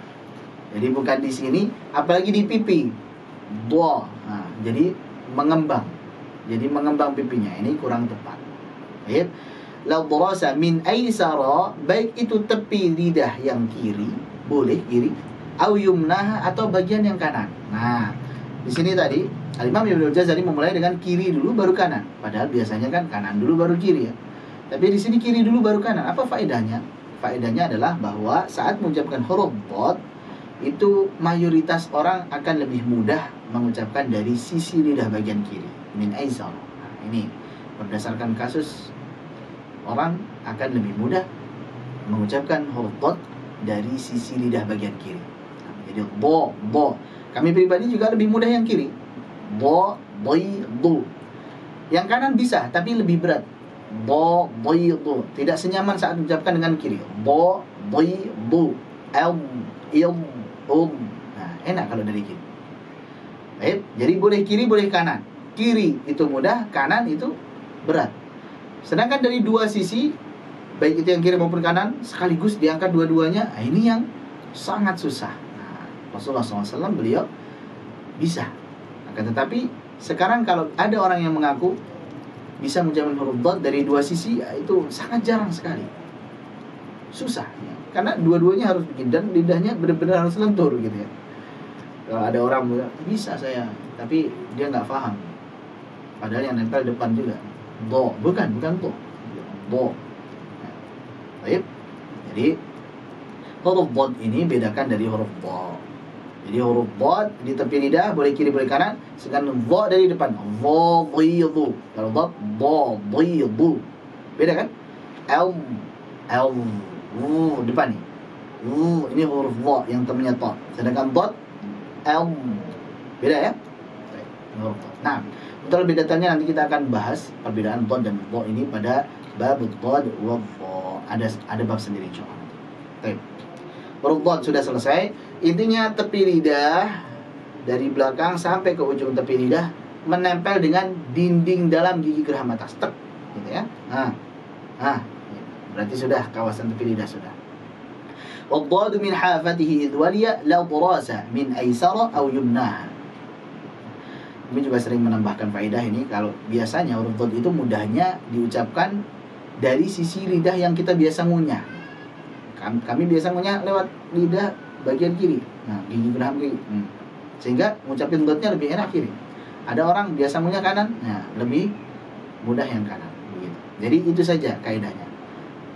jadi bukan di sini, apalagi di pipi. Bo. Nah, jadi mengembang. Jadi mengembang pipinya. Ini kurang tepat. Baik. Ladrasa min aisara, baik itu tepi lidah yang kiri, boleh kiri, au yumnaha, atau bagian yang kanan. Nah, di sini tadi Al-Imam Ibnu Jazari memulai dengan kiri dulu baru kanan. Padahal biasanya kan kanan dulu baru kiri ya. Tapi di sini kiri dulu baru kanan. Apa faedahnya? Faedahnya adalah bahwa saat mengucapkan huruf dad itu mayoritas orang akan lebih mudah mengucapkan dari sisi lidah bagian kiri, min aisar. Nah, ini berdasarkan kasus, orang akan lebih mudah mengucapkan huruf dad dari sisi lidah bagian kiri. Jadi bo. Kami pribadi juga lebih mudah yang kiri. Bo. Yang kanan bisa, tapi lebih berat. Bo. Tidak senyaman saat mengucapkan dengan kiri. Bo. Nah, enak kalau dari kiri. Baik, jadi boleh kiri, boleh kanan. Kiri itu mudah, kanan itu berat. Sedangkan dari dua sisi, baik itu yang kiri maupun kanan, sekaligus diangkat dua-duanya, nah ini yang sangat susah. Rasulullah SAW beliau bisa. Akan tetapi sekarang kalau ada orang yang mengaku bisa mengucapkan huruf dad dari dua sisi, ya itu sangat jarang sekali. Susah ya. Karena dua-duanya harus bikin, dan lidahnya benar-benar harus lentur gitu ya. Kalau ada orang bilang, bisa saya, tapi dia nggak paham. Padahal yang nempel depan juga. Do, bukan do. Do. Nah, baik. Jadi huruf dhad ini bedakan dari huruf dha. Jadi huruf dhad di tepi lidah boleh kiri boleh kanan, sedangkan dha dari depan. Dhadhidu. Kalau dhad dhadhidu. Beda kan? Al depan nih. Ini huruf dha yang tepinya ta. Sedangkan dhad al. Beda ya? Baik, huruf dha. Nah, untuk lebih detailnya nanti kita akan bahas perbedaan dhad dan dha ini pada bab dhad wa dha. Ada bab sendiri insyaallah. Baik. Huruf dhad sudah selesai. Intinya tepi lidah dari belakang sampai ke ujung tepi lidah menempel dengan dinding dalam gigi geraham atas. Tek, gitu ya. Berarti sudah kawasan tepi lidah sudah. Wadhadu min hafatihi idh waliya la drasa min aysara aw yumnaha. Kami juga sering menambahkan faedah ini, kalau biasanya huruf dhad itu mudahnya diucapkan dari sisi lidah yang kita biasa ngunyah. Kami biasa ngunyah lewat lidah bagian kiri. Nah, gigi geraham kiri. Sehingga ngucapin dhadnya lebih enak kiri. Ada orang biasa ngunyah kanan, nah lebih mudah yang kanan. Begitu. Jadi itu saja kaidahnya.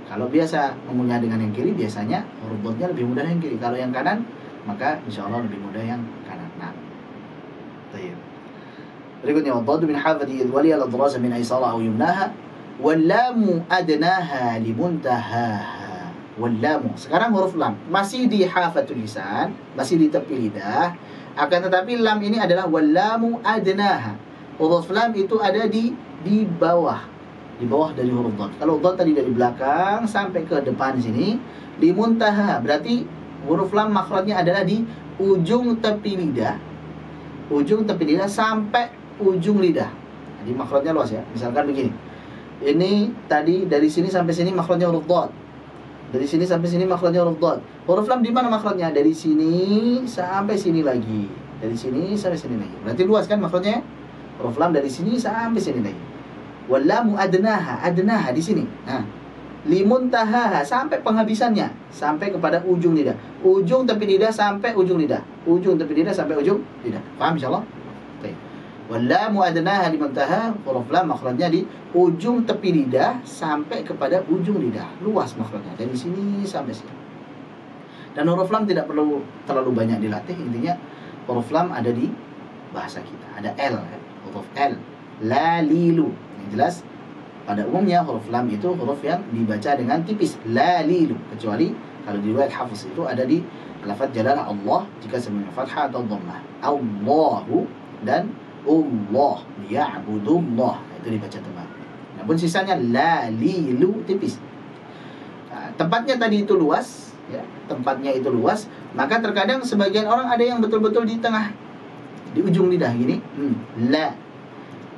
Kalau biasa mengunyah dengan yang kiri, biasanya huruf dhadnya lebih mudah yang kiri. Kalau yang kanan, maka insya Allah lebih mudah yang kanan. Nah, baik. Berikutnya, wadhadu min hafati idh waliya al-adrasa min aysara aw yumnaha wallamu adnaha limuntahaha. Wallamu. Sekarang huruf lam masih di hafatul lisan, masih di tepi lidah. Akan tetapi lam ini adalah wallamu adnaha. Huruf lam itu ada di bawah. Di bawah dari huruf dhad. Kalau dhad tadi dari belakang sampai ke depan sini, di muntaha, berarti huruf lam makhrajnya adalah di ujung tepi lidah. Ujung tepi lidah sampai ujung lidah. Jadi makhrajnya luas ya. Misalkan begini. Ini tadi dari sini sampai sini makhrajnya huruf dhad. Dari sini sampai sini makhrajnya huruf dhad. Huruf lam di mana makhrajnya? Dari sini sampai sini lagi. Dari sini sampai sini lagi. Berarti luas kan makhrajnya? Huruf lam dari sini sampai sini lagi. Wallamu adnaha, adnaha di sini. Nah, limuntahaha sampai penghabisannya, sampai kepada ujung lidah. Ujung tepi lidah sampai ujung lidah. Ujung tepi lidah sampai ujung lidah. Paham insyaallah? Baik. Wallamu adnaha limuntaha, huruf lam makhrajnya di ujung tepi lidah sampai kepada ujung lidah. Luas makhrajnya dari sini sampai sini. Dan huruf lam tidak perlu terlalu banyak dilatih. Intinya huruf lam ada di bahasa kita. Ada L, ya. Huruf L. La lilu. Yang jelas pada umumnya huruf lam itu huruf yang dibaca dengan tipis. La lilu. Kecuali kalau di riwayat Hafs itu ada di lafaz jalalah Allah jika sebelumnya fathah atau dhammah. Allahu dan Allah, ya'budullah, itu dibaca tebal. Namun sisanya la lilu tipis. Nah, tempatnya tadi itu luas, ya, tempatnya itu luas, maka terkadang sebagian orang ada yang betul-betul di tengah, di ujung lidah gini, la.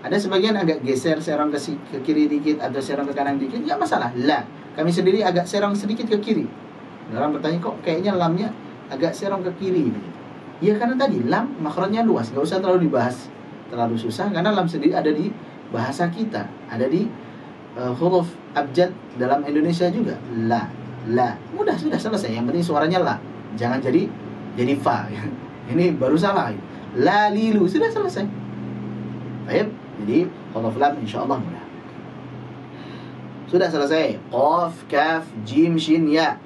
Ada sebagian agak geser serong ke kiri dikit atau serong ke kanan dikit, nggak masalah, la. Kami sendiri agak serong sedikit ke kiri. Orang bertanya, kok kayaknya lamnya agak serong ke kiri? Ya karena tadi lam makhrajnya luas, nggak usah terlalu dibahas terlalu susah, karena lam sendiri ada di bahasa kita, ada di huruf abjad dalam Indonesia juga. La, mudah, sudah selesai. Yang penting suaranya la, jangan jadi fa. Ini baru salah. La lilu, sudah selesai. Baik, jadi huruf lam insyaallah mudah. Sudah selesai. Qaf, kaf, jim, shin, ya.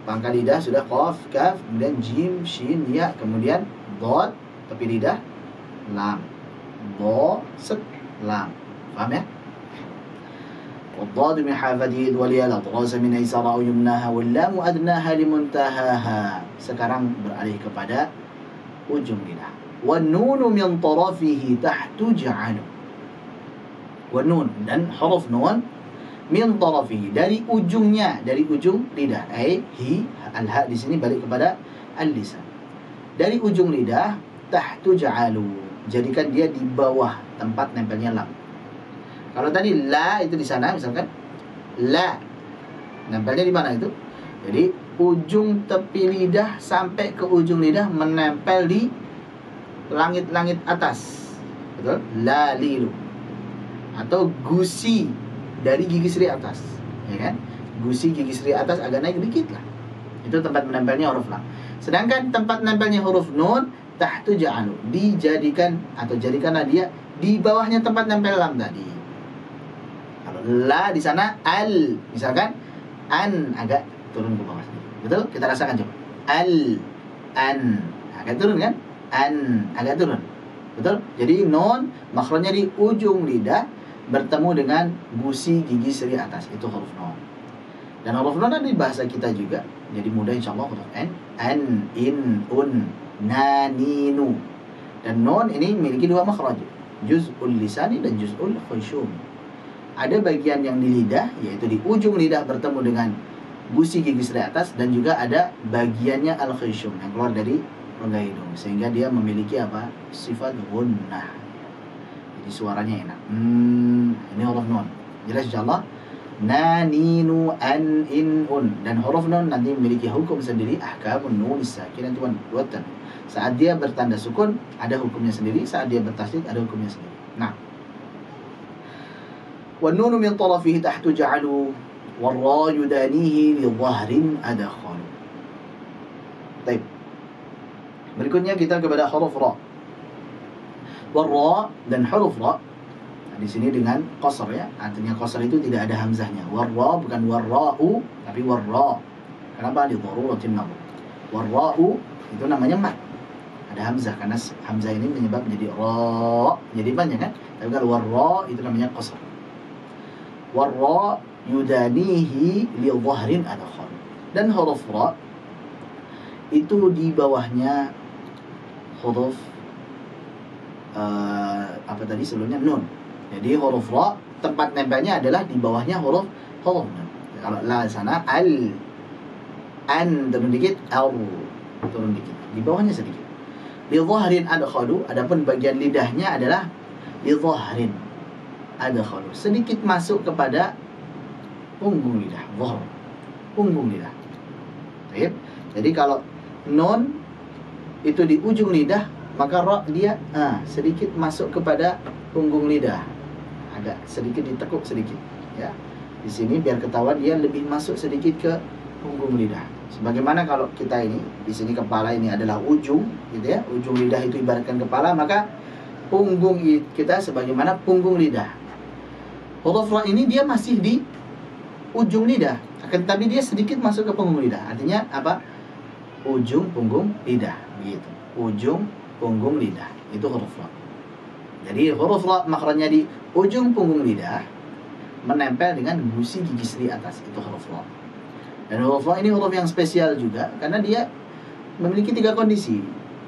Pangkal lidah sudah qaf, kaf, kemudian jim, shin, ya, kemudian dhad, tepi lidah, lam. Dha, set, lam. Paham ya? Wadhadu min hafadihi waliya al-atrasa min aysara aw yumnaha wallamu adnaha limuntahaha. Sekarang beralih kepada ujung lidah. Wan nunu min tarafihi tahtu ja'alu. Wan nun, dan huruf nun min tarafihi, dari ujungnya, dari ujung lidah. Hi, al-ha di sini balik kepada al-lisan. Dari ujung lidah tahtu ja'alu, jadikan dia di bawah tempat nempelnya lam. Kalau tadi la itu di sana, misalkan la, nempelnya di mana itu? Jadi ujung tepi lidah sampai ke ujung lidah menempel di langit-langit atas, betul? La lilu. Atau gusi dari gigi seri atas, ya kan? Gusi gigi seri atas agak naik dikit lah. Itu tempat menempelnya huruf lam. Sedangkan tempat nempelnya huruf nun tahtu ja'alu, dijadikan atau jadikanlah dia di bawahnya tempat nempel lam tadi. Kalau la di sana al, misalkan an agak turun ke bawah sedikit. Betul? Kita rasakan coba. Al, an, agak turun kan? An, agak turun. Betul? Jadi non makhrajnya di ujung lidah bertemu dengan gusi gigi seri atas. Itu huruf non. Dan huruf non ada di bahasa kita juga. Jadi mudah insyaallah huruf n, an, in, un, na, ni, nu. Dan non ini memiliki dua makhraj, juz'ul lisani dan juz'ul khusyum. Ada bagian yang di lidah, yaitu di ujung lidah bertemu dengan gusi gigi seri atas, dan juga ada bagiannya al khusyum yang keluar dari rongga hidung, sehingga dia memiliki apa? Sifat gunnah. Jadi suaranya enak. Ini huruf non. Jelas insyaallah. Na, ni, nu, an, in, un. Dan huruf non nanti memiliki hukum sendiri, ahkamun nun sakinah wa tan. Saat dia bertanda sukun ada hukumnya sendiri, saat dia bertasydid ada hukumnya sendiri. Nah, wan nunu min tarafihi tahtu ja'alu wal ra yudanihi li dhahrin adkhalu. Baik. Berikutnya kita kepada huruf ra. Wal ra dan huruf ra di sini dengan qasr ya. Artinya qasr itu tidak ada hamzahnya. Wal ra bukan warra'u tapi warra. Kenapa? Li daruratin nadhr. Warra'u itu namanya mat. Ada hamzah karena hamzah ini menyebab menjadi ra. Jadi banyak kan? Tapi kalau warra itu namanya qasr. Warra yudanihi li dhahrin adkhal. Dan huruf ra itu di bawahnya huruf apa tadi sebelumnya nun. Jadi huruf ra tempat nempelnya adalah di bawahnya huruf nun. Kalau la sana al, an turun dikit, au turun dikit, di bawahnya sedikit. Li dhahrin adkhalu, adapun bagian lidahnya adalah li dhahrin adkhalu, sedikit masuk kepada punggung lidah, dhahr, punggung lidah. Baik. Jadi kalau nun itu di ujung lidah, maka ra dia sedikit masuk kepada punggung lidah, agak sedikit ditekuk sedikit ya. Di sini biar ketahuan dia lebih masuk sedikit ke punggung lidah. Sebagaimana kalau kita ini di sini kepala ini adalah ujung gitu ya, ujung lidah itu ibaratkan kepala, maka punggung kita sebagaimana punggung lidah. Huruf ra ini dia masih di ujung lidah, akan tapi dia sedikit masuk ke punggung lidah. Artinya apa? Ujung punggung lidah begitu. Ujung punggung lidah itu huruf ra. Jadi huruf ra makhrajnya di ujung punggung lidah menempel dengan gusi gigi seri atas, itu huruf ra. Dan huruf ra ini huruf yang spesial juga karena dia memiliki tiga kondisi.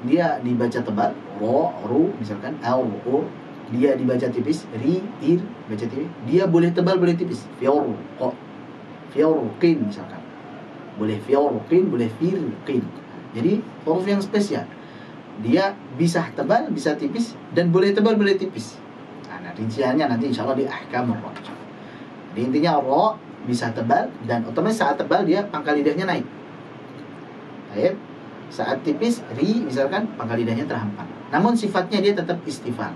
Dia dibaca tebal, ro, ru misalkan, au, u. Dia dibaca tipis, ri, ir, baca tipis. Dia boleh tebal, boleh tipis. Fiurqa, fiurqin misalkan. Boleh fiurqin, boleh firqin. Jadi huruf yang spesial. Dia bisa tebal, bisa tipis, dan boleh tebal, boleh tipis. Nah, rinciannya nanti insya Allah di ahkamur ra. Jadi intinya ra bisa tebal, dan otomatis saat tebal dia pangkal lidahnya naik. Baik. Saat tipis, ri misalkan pangkal lidahnya terhampang. Namun sifatnya dia tetap istifal.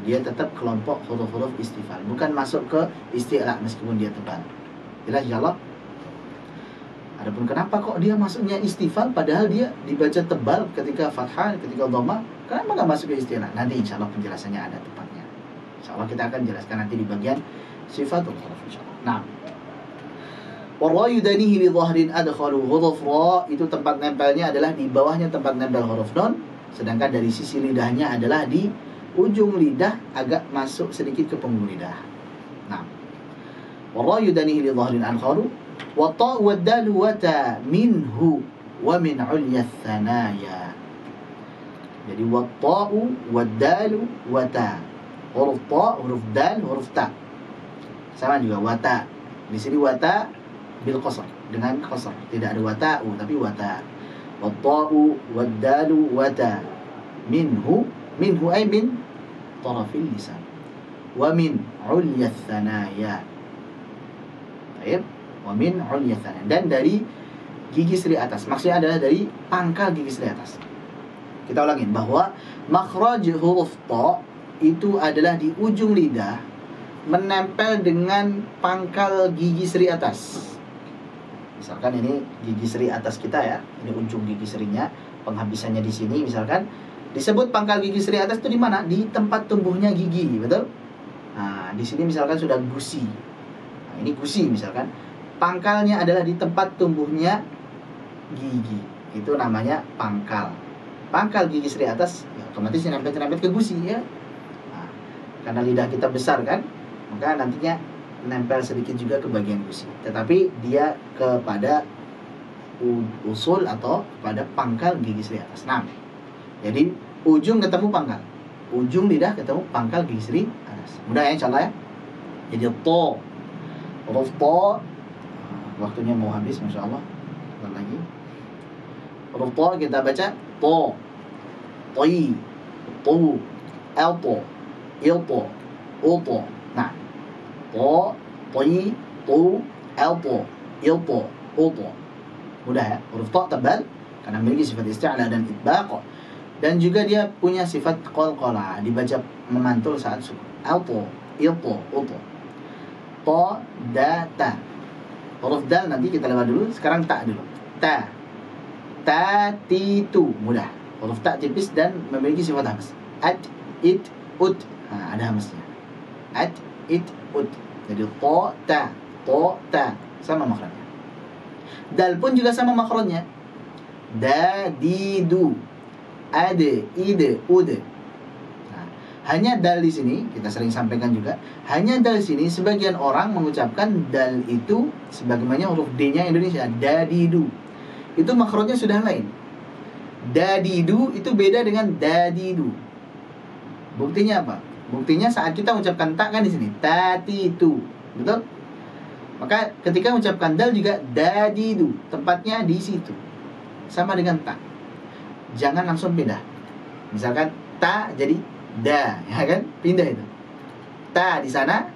Dia tetap kelompok huruf-huruf istifal, bukan masuk ke isti'la meskipun dia tebal. Jelas insyaallah. Adapun kenapa kok dia masuknya istifal padahal dia dibaca tebal ketika fathah, ketika dhamma, kenapa nggak masuk ke isti'la? Nanti insyaallah penjelasannya ada tepatnya. Insyaallah kita akan jelaskan nanti di bagian sifatul huruf insyaallah. Nah, warra yudanihi li dhahrin adkhalu, huruf ra itu tempat nempelnya adalah di bawahnya tempat nempel huruf nun, sedangkan dari sisi lidahnya adalah di ujung lidah agak masuk sedikit ke punggung lidah. Nah, warra yudanihi li dhahrin adkhalu wa ta wa dal wa ta minhu wa min ulya thanaya. Jadi wa ta wa dal wa ta, huruf ta, huruf dal, huruf ta. Sama juga wa ta. Di sini wa ta bil qasr, dengan qasr, tidak ada wa ta'u tapi wa ta. Wa ta'u wa dalu wa ta minhu, minhu ay min tarafil lisan wa min ulya thanaya. Baik, wa min ulya thanaya, dan dari gigi seri atas, maksudnya adalah dari pangkal gigi seri atas. Kita ulangin bahwa makhraj huruf ta itu adalah di ujung lidah menempel dengan pangkal gigi seri atas. Misalkan ini gigi seri atas kita ya, ini ujung gigi serinya, penghabisannya di sini misalkan. Disebut pangkal gigi seri atas itu di mana? Di tempat tumbuhnya gigi, betul? Nah, di sini misalkan sudah gusi. Nah, ini gusi misalkan. Pangkalnya adalah di tempat tumbuhnya gigi. Itu namanya pangkal. Pangkal gigi seri atas ya otomatis nyerempet-nyerempet ke gusi ya. Nah, karena lidah kita besar kan, maka nantinya nempel sedikit juga ke bagian gusi. Tetapi dia kepada usul atau pada pangkal gigi seri atas. Nah, jadi ujung ketemu pangkal, ujung lidah ketemu pangkal gigi seri atas. Mudah ya insyaallah ya. Jadi to, huruf to, waktunya mau habis masya Allah. Bentar lagi. Huruf to kita baca to, toi, tu, elto, ilto, uto. Nah, to, toi, tu, elto, ilto, uto. Mudah ya, huruf to tebal karena memiliki sifat isti'la dan itbaq, dan juga dia punya sifat qalqalah, dibaca memantul saat sukun. Alto, ilto, uto. To, da, ta. Huruf dal nanti kita lewat dulu, sekarang ta dulu. Ta, ta, ti, tu. Mudah. Huruf ta tipis dan memiliki sifat hamas. At, it, ut. Nah, ada hamasnya. At, it, ut. Jadi to, ta, to, ta. Sama makhrajnya. Dal pun juga sama makhrajnya. Da, di, du. Ade, ide, ude. Nah, hanya dal di sini kita sering sampaikan juga. Hanya dal di sini sebagian orang mengucapkan dal itu sebagaimana huruf D-nya Indonesia, dadidu. Itu makhrajnya sudah lain. Dadidu itu beda dengan dadidu. Buktinya apa? Buktinya saat kita mengucapkan tak kan di sini, tatitu. Betul? Maka ketika mengucapkan dal juga dadidu, tempatnya di situ. Sama dengan tak. Jangan langsung pindah. Misalkan ta jadi da, ya kan? Pindah itu. Ta di sana,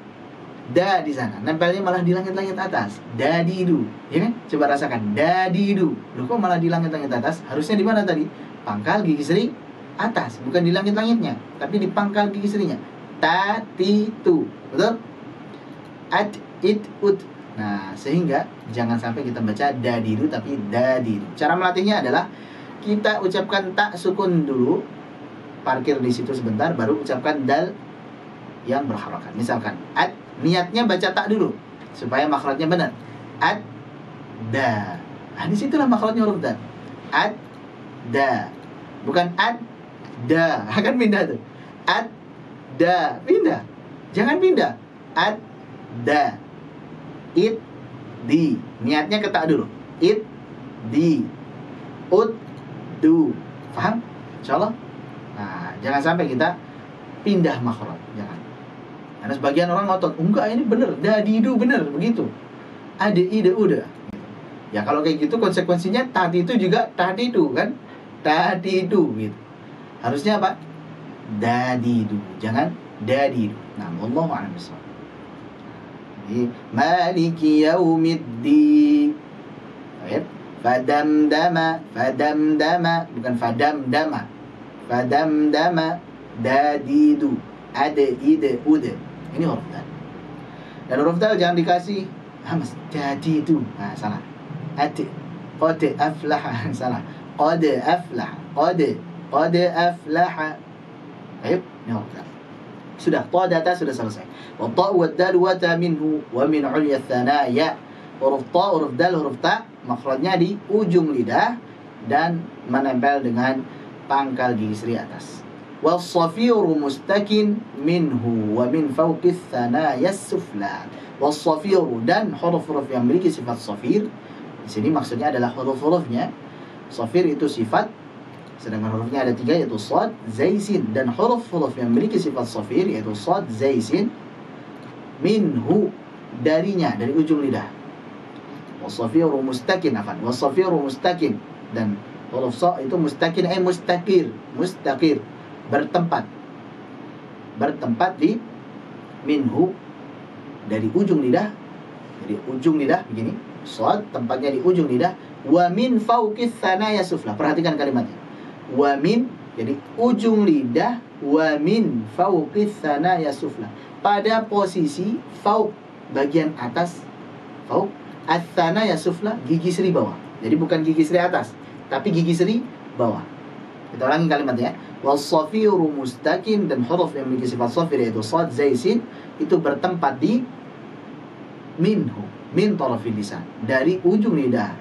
da di sana. Nempelnya malah di langit-langit atas. Dadidu, ya kan? Coba rasakan dadidu. Loh kok malah di langit-langit atas? Harusnya di mana tadi? Pangkal gigi seri atas, bukan di langit-langitnya, tapi di pangkal gigi serinya. Tatitu. Betul? Ad, it, ut. Nah, sehingga jangan sampai kita baca dadidu tapi dadidu. Cara melatihnya adalah kita ucapkan tak sukun dulu, parkir di situ sebentar, baru ucapkan dal yang berharakat. Misalkan ad, niatnya baca tak dulu supaya makhrajnya benar. Ad, da. Nah, disitulah makhrajnya huruf dal. Ad, da. Bukan ad, da. Akan pindah tuh. Ad, da. Pindah. Jangan pindah. Ad, da. It, di. Niatnya ke tak dulu. It, di. Ut, du. Paham? Insyaallah. Nah, jangan sampai kita pindah makhraj. Jangan. Karena sebagian orang ngotot, enggak ini bener, dadidu bener, begitu. Ade, ide, udah. Ya kalau kayak gitu konsekuensinya tadi itu juga tadidu kan? Tadidu gitu. Harusnya apa? Dadidu. Jangan dadidu. Nah, wallahu a'lam bishawab. Maliki yaumiddin. Baik. Fadamdama, fadamdama, bukan fadamdama. Fadamdama, dadidu, ade, ide, ude. Ini huruf dal. Dan huruf dal jangan dikasih hamas, dadidu. Nah, salah. Ade, qad aflaha. Salah. Qad aflaha. Qad aflaha. Baik, ini huruf dal. Sudah, ta data sudah selesai. Wa ta wa dal wa ta minhu wa min ulya thanaya. Huruf ta, huruf dal, huruf ta makhrajnya di ujung lidah dan menempel dengan pangkal gigi seri atas. Was-safiru mustakin minhu wa min fawqi thanaya sufla. Was-safiru, dan huruf-huruf yang memiliki sifat safir. Di sini maksudnya adalah huruf-hurufnya. Safir itu sifat, sedangkan hurufnya ada 3 yaitu shad, zai, sin. Dan huruf-huruf yang memiliki sifat safir yaitu shad, zai, sin, minhu, darinya, dari ujung lidah. Wasafiru mustakin, afan. Wasafiru mustakin, dan huruf sa itu mustakin, mustakir, mustakir, bertempat, bertempat di minhu, dari ujung lidah, dari ujung lidah begini. Sad tempatnya di ujung lidah. Wa min fauqis thanaya sufla. Perhatikan kalimatnya. Wa min, jadi ujung lidah, wa min fauqis thanaya sufla, pada posisi fauq, bagian atas, fauq. Ats-tsanaya sufla, gigi seri bawah. Jadi bukan gigi seri atas, tapi gigi seri bawah. Kita ulangi kalimatnya. Was-safiru mustakin, dan huruf yang memiliki sifat safir yaitu shad, zai, sin itu bertempat di minhu, min tarafil lisan, dari ujung lidah.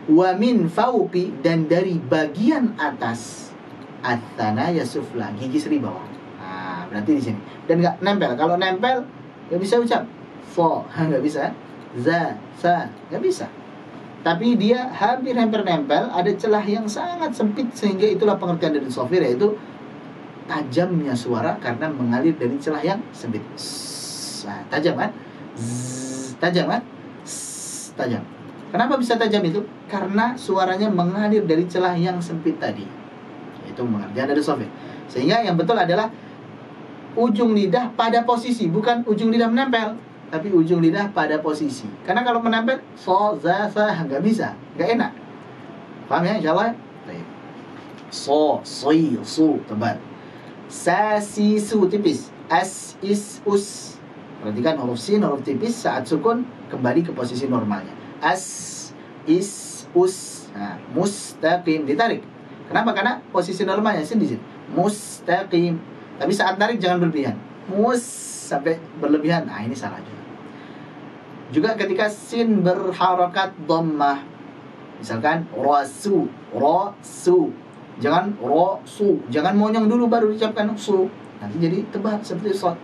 Wa min fauqi, dan dari bagian atas, at-thanaya sufla, gigi seri bawah. Nah, berarti di sini. Dan nggak nempel. Kalau nempel nggak bisa ucap fo, nggak bisa. Za, sa, nggak bisa. Tapi dia hampir-hampir nempel, ada celah yang sangat sempit, sehingga itulah pengertian dari sofir, yaitu tajamnya suara karena mengalir dari celah yang sempit. Nah, tajam kan? Tajam kan? Tajam. Kenapa bisa tajam itu? Karena suaranya mengalir dari celah yang sempit tadi. Itu pengertian dari sofir. Sehingga yang betul adalah ujung lidah pada posisi, bukan ujung lidah menempel, tapi ujung lidah pada posisi. Karena kalau menempel so, za, sa, nggak bisa, nggak enak. Paham ya, insyaallah? Baik. So, soi, su, tebal. Sa, si, su, tipis. As, is, us. Perhatikan huruf sin, huruf tipis saat sukun kembali ke posisi normalnya. As, is, us. Nah, mustaqim, ditarik. Kenapa? Karena posisi normalnya sin di sini. Mustaqim. Tapi saat tarik jangan berlebihan. Mus sampai berlebihan. Nah, ini salah juga. Juga ketika sin berharakat dhammah. Misalkan rasu, rasu. Jangan rasu. Jangan monyong dulu baru diucapkan su. Nanti jadi tebal seperti shad.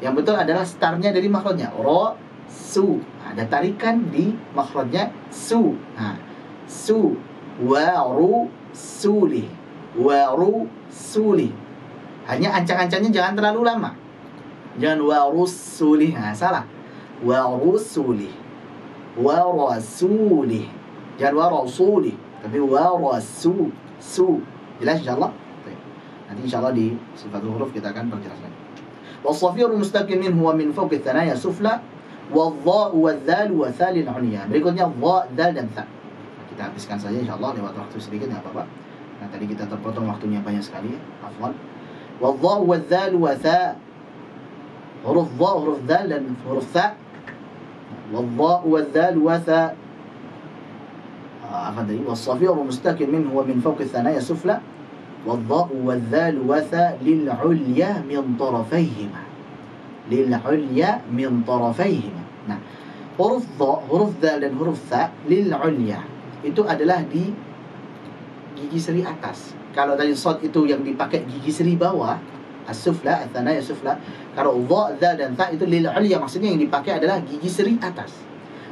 Yang betul adalah startnya dari makhrajnya. Rasu. Ada tarikan di makhrajnya su. Nah, su. Waru sulih. Waru sulih. Hanya ancang-ancangnya jangan terlalu lama. Jangan warusulih. Nah, salah. Warusulih. Warasulih. Jangan warasulih, tapi warasu. Su. Jelas insyaallah? Baik. Nanti insyaallah di sifatul huruf kita akan perjelaskan. Was-safiru mustaqim minhu wa min fawqi thanaya sufla wadh-dha wadh-dhal wa thalil 'ulya. Berikutnya dha, dal dan tha. Kita habiskan saja insyaallah, lewat waktu sedikit enggak apa-apa. Nah, tadi kita terpotong waktunya banyak sekali. Afwan. Wadh-dha wadh-dhal wa tha. Huruf dha, huruf dal dan huruf tha. Wadh-dha wadh-dhal wa tha. Apa tadi? Was-safiru mustaqim minhu wa min fawqi thanaya sufla wadh-dha wadh-dhal wa tha lil 'ulya min tarafayhima. Lil 'ulya min tarafayhima. Nah, huruf dha, huruf dal dan huruf tha lil 'ulya itu adalah di gigi seri atas. Kalau tadi shad itu yang dipakai gigi seri bawah, as-sufla, ats-tsanaya sufla. Kalau dha, dal dan tha itu lil 'ulya, maksudnya yang dipakai adalah gigi seri atas.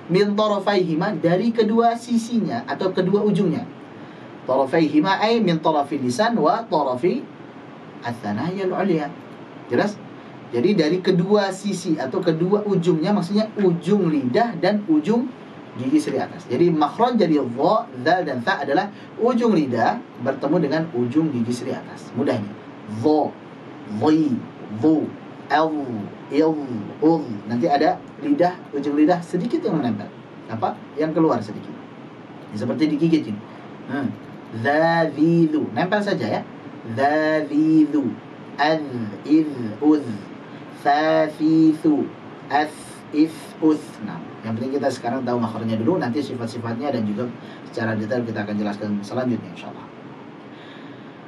Min tarafaihima, dari kedua sisinya atau kedua ujungnya. Tarafaihima ay min tarafil lisan wa tarafi ats-tsanaya al-'ulya. Jelas? Jadi dari kedua sisi atau kedua ujungnya, maksudnya ujung lidah dan ujung gigi seri atas. Jadi makhraj dari dha, dal dan tha adalah ujung lidah bertemu dengan ujung gigi seri atas. Mudahnya. Dha, dhi, dhu, al, il, ul. Nanti ada lidah, ujung lidah sedikit yang menempel. Apa? Yang keluar sedikit. Ini seperti digigit ini. Dzadhidu. Nempel saja ya. Dzadhidu. Adh, idh, udh. Thafithu. Ath, if, uth. Nah, yang penting kita sekarang tahu makhrajnya dulu, nanti sifat-sifatnya dan juga secara detail kita akan jelaskan selanjutnya insyaallah.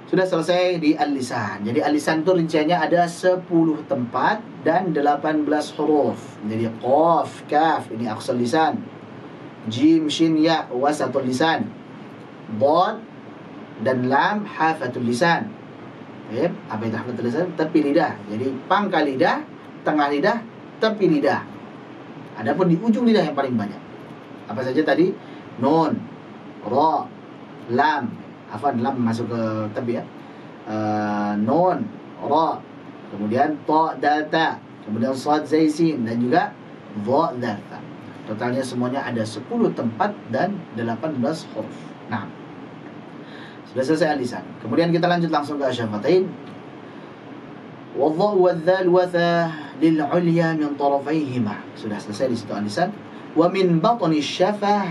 Sudah selesai di al-lisan. Jadi al-lisan itu rinciannya ada 10 tempat dan 18 huruf. Jadi qaf, kaf ini aqsal lisan. Jim, shin, ya wasatul lisan. Dad dan lam hafatul lisan. Apa itu hafatul lisan? Tepi lidah. Jadi pangkal lidah, tengah lidah, tepi lidah. Adapun di ujung lidah yang paling banyak. Apa saja tadi? Nun, ra, lam. Afan, lam masuk ke tepi ya. Nun, ra, kemudian ta, dal, ta, kemudian shad, zai, sin, dan juga dha, dal, ta. Totalnya semuanya ada 10 tempat dan 18 huruf. Nah, sudah selesai al-lisan. Kemudian kita lanjut langsung ke asyafatain. Wadh-dha wadh-dhal wa tha lil 'ulya min tarafayhima. Sudah selesai di situ al-lisan. Wa min batni syafah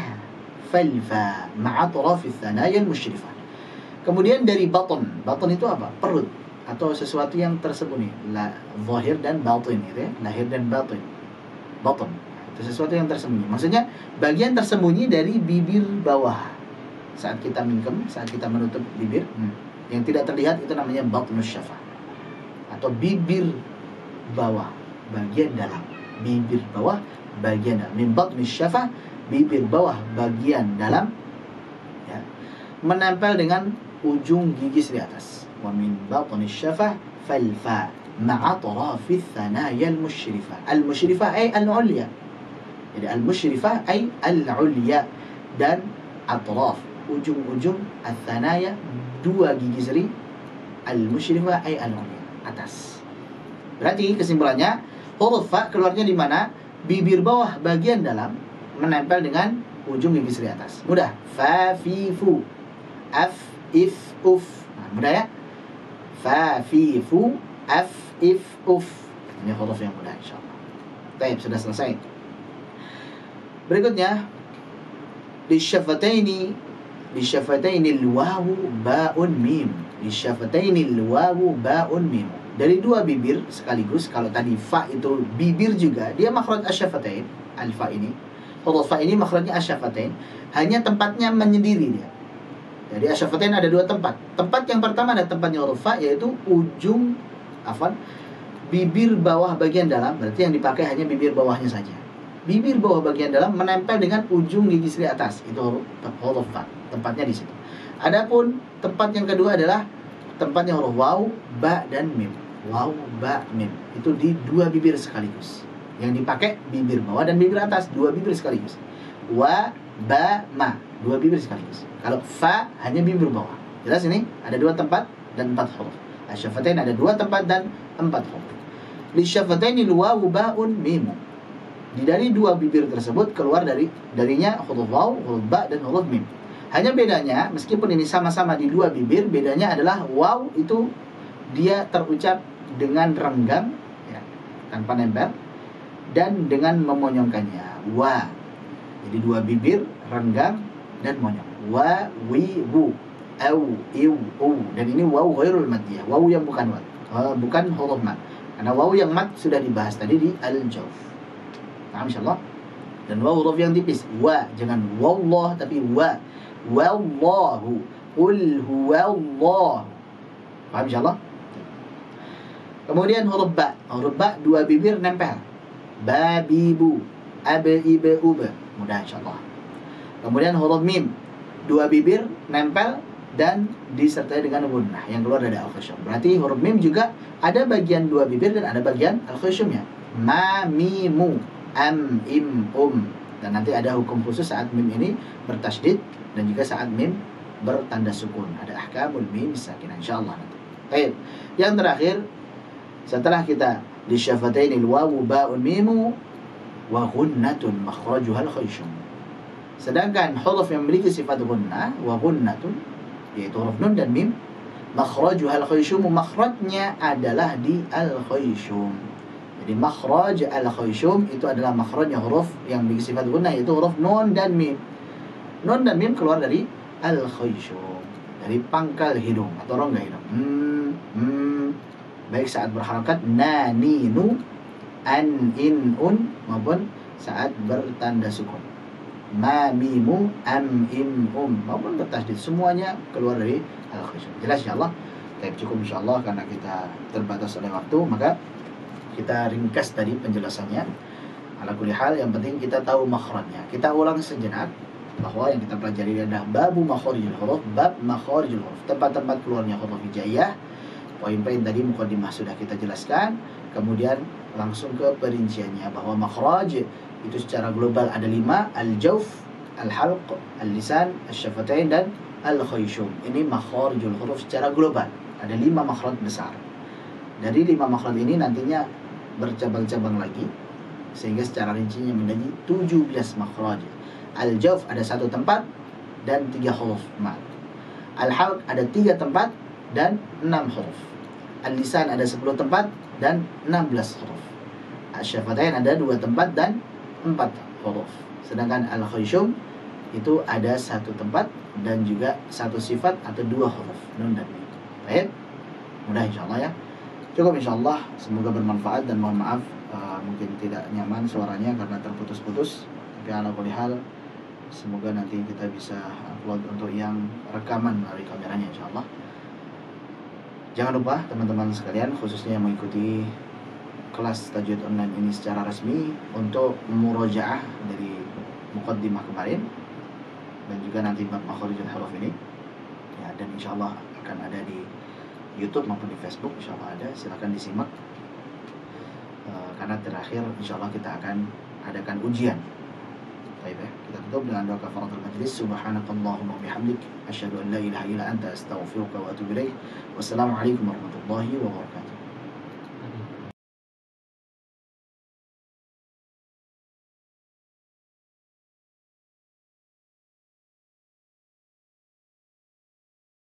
falfa ma'a taraf ats-tsanaya al-musyrifah. Kemudian dari baton. Baton itu apa? Perut atau sesuatu yang tersembunyi. Zahir dan batin gitu ya. Lahir dan batin. Baton. Itu sesuatu yang tersembunyi. Maksudnya bagian tersembunyi dari bibir bawah. Saat kita mingkem, saat kita menutup bibir, Yang tidak terlihat itu namanya batnus syafah atau bibir bawah bagian dalam. Bibir bawah bagian dalam. Min batnus syafah, bibir bawah bagian dalam, ya, menempel dengan ujung gigi di atas. Wa min batnus syafah fal fa ma'a tarafith thanaya al-musyrifah. Al-musyrifah ay al-ulya. Jadi al-musyrifah ay al-ulya, dan atraf, ujung-ujung al-thanaya, dua gigi seri, al-musyrifah ay al-ulya, atas. Berarti kesimpulannya huruf fa keluarnya di mana? Bibir bawah bagian dalam menempel dengan ujung gigi seri atas. Mudah. Fa fi fu, af if uf. Nah, mudah ya. Fa fi fu, af if uf. Ini huruf yang mudah insyaallah. Baik, sudah selesai. Berikutnya lisyafataini al-wawu ba'un mim. Lisyafataini al-wawu ba'un mim. Dari dua bibir sekaligus. Kalau tadi fa itu bibir juga, dia makhraj asyafatain. Al-fa ini, huruf fa ini makhrajnya asyafatain, hanya tempatnya menyendiri dia. Jadi asyafatain ada dua tempat. Tempat yang pertama ada tempatnya huruf fa, yaitu ujung bibir bawah bagian dalam. Berarti yang dipakai hanya bibir bawahnya saja. Bibir bawah bagian dalam menempel dengan ujung gigi seri atas. Itu huruf fa, tempatnya di situ. Adapun tempat yang kedua adalah tempatnya huruf waw, ba, dan mim. Waw, ba, mim. Itu di dua bibir sekaligus. Yang dipakai bibir bawah dan bibir atas, dua bibir sekaligus. Wa, ba, ma, dua bibir sekaligus. Kalau fa hanya bibir bawah. Jelas ini? Ada dua tempat dan empat huruf. Asyafatain ada dua tempat dan empat huruf. Lisyafataini al-wawu ba'un mim. Dari dua bibir tersebut keluar darinya huruf waw, huruf ba, dan huruf mim. Hanya bedanya, meskipun ini sama-sama di dua bibir, bedanya adalah waw itu dia terucap dengan renggang, ya, tanpa nempel, dan dengan memonyongkannya. Wa. Jadi dua bibir, renggang, dan monyong. Wa, wi, wu, au, iu, u. Dan ini waw ghairul madiyah, waw yang bukan bukan huruf mad. Karena waw yang mad sudah dibahas tadi di al-jawf. Paham insyaallah? Dan waw huruf yang tipis. Wa, jangan wallah tapi wa. Wallahu, qul huwallahu. Paham insyaallah? Kemudian huruf ba. Huruf ba dua bibir nempel. Babibu, abibu. Mudah insyaallah. Kemudian huruf mim. Dua bibir nempel dan disertai dengan gunnah yang keluar dari al-khusyum. Berarti huruf mim juga ada bagian dua bibir dan ada bagian al-khusyumnya. Ma, mimu, am, im, Dan nanti ada hukum khusus saat mim ini bertasydid dan juga saat mim bertanda sukun. Ada ahkamul mim sakinah insyaallah nanti. Baik. Yang terakhir, setelah kita di syafatainil wawu ba'un mimu wa ghunnatun makhrajuhal khaysum. Sedangkan huruf yang memiliki sifat gunnah, wa ghunnatun, yaitu huruf nun dan mim, makhrajuhal khaysum, makhrajnya adalah di al-khaysum. Jadi makhraj al-khaysum itu adalah makhrajnya huruf yang memiliki sifat gunnah, yaitu huruf nun dan mim. Nun dan mim keluar dari al-khaysum, dari pangkal hidung atau rongga hidung. Baik saat berharakat na, ni, nu, an, in, un, maupun saat bertanda sukun. Ma, mimu, am, im, maupun bertasydid, semuanya keluar dari al-khaysum. Jelas insyaallah? Cukup insyaallah karena kita terbatas oleh waktu, maka kita ringkas tadi penjelasannya. Ala kulli hal, yang penting kita tahu makhrajnya. Kita ulang sejenak bahwa yang kita pelajari adalah babu makharijul huruf, bab makharijul huruf, tempat-tempat keluarnya huruf hijaiyah. Poin-poin tadi mukadimah sudah kita jelaskan. Kemudian langsung ke perinciannya bahwa makhraj itu secara global ada 5: al-jawf, al-halq, al-lisan, al-syafatain, dan al-khaysum. Ini makharijul huruf secara global. Ada 5 makhraj besar. Dari 5 makhraj ini nantinya bercabang-cabang lagi sehingga secara rincinya menjadi 17 makhraj. Al-jawf ada 1 tempat dan 3 huruf mad. Al-halq ada 3 tempat dan 6 huruf. Al-lisan ada 10 tempat dan 16 huruf. Al-syafatain ada 2 tempat dan 4 huruf. Sedangkan al-khaysum itu ada 1 tempat dan juga 1 sifat atau 2 huruf, nun dan mim. Baik, mudah insyaallah ya. Cukup insyaallah, semoga bermanfaat dan mohon maaf mungkin tidak nyaman suaranya karena terputus-putus. Tapi ala kulli hal, semoga nanti kita bisa upload untuk yang rekaman melalui kameranya insyaallah. Jangan lupa teman-teman sekalian, khususnya yang mengikuti kelas tajwid online ini secara resmi, untuk murojaah dari muqaddimah kemarin dan juga nanti bab makharijul huruf ini ya, dan insyaallah akan ada di YouTube maupun di Facebook, insyaallah ada, silakan disimak. Karena terakhir insyaallah kita akan adakan ujian. Baik ya, kita tutup dengan doa kafaratul majlis. Subhanakallahumma wa bihamdik, asyhadu an la ilaha illa anta, astaghfiruka wa atubu ilaik. Wassalamualaikum warahmatullahi wabarakatuh.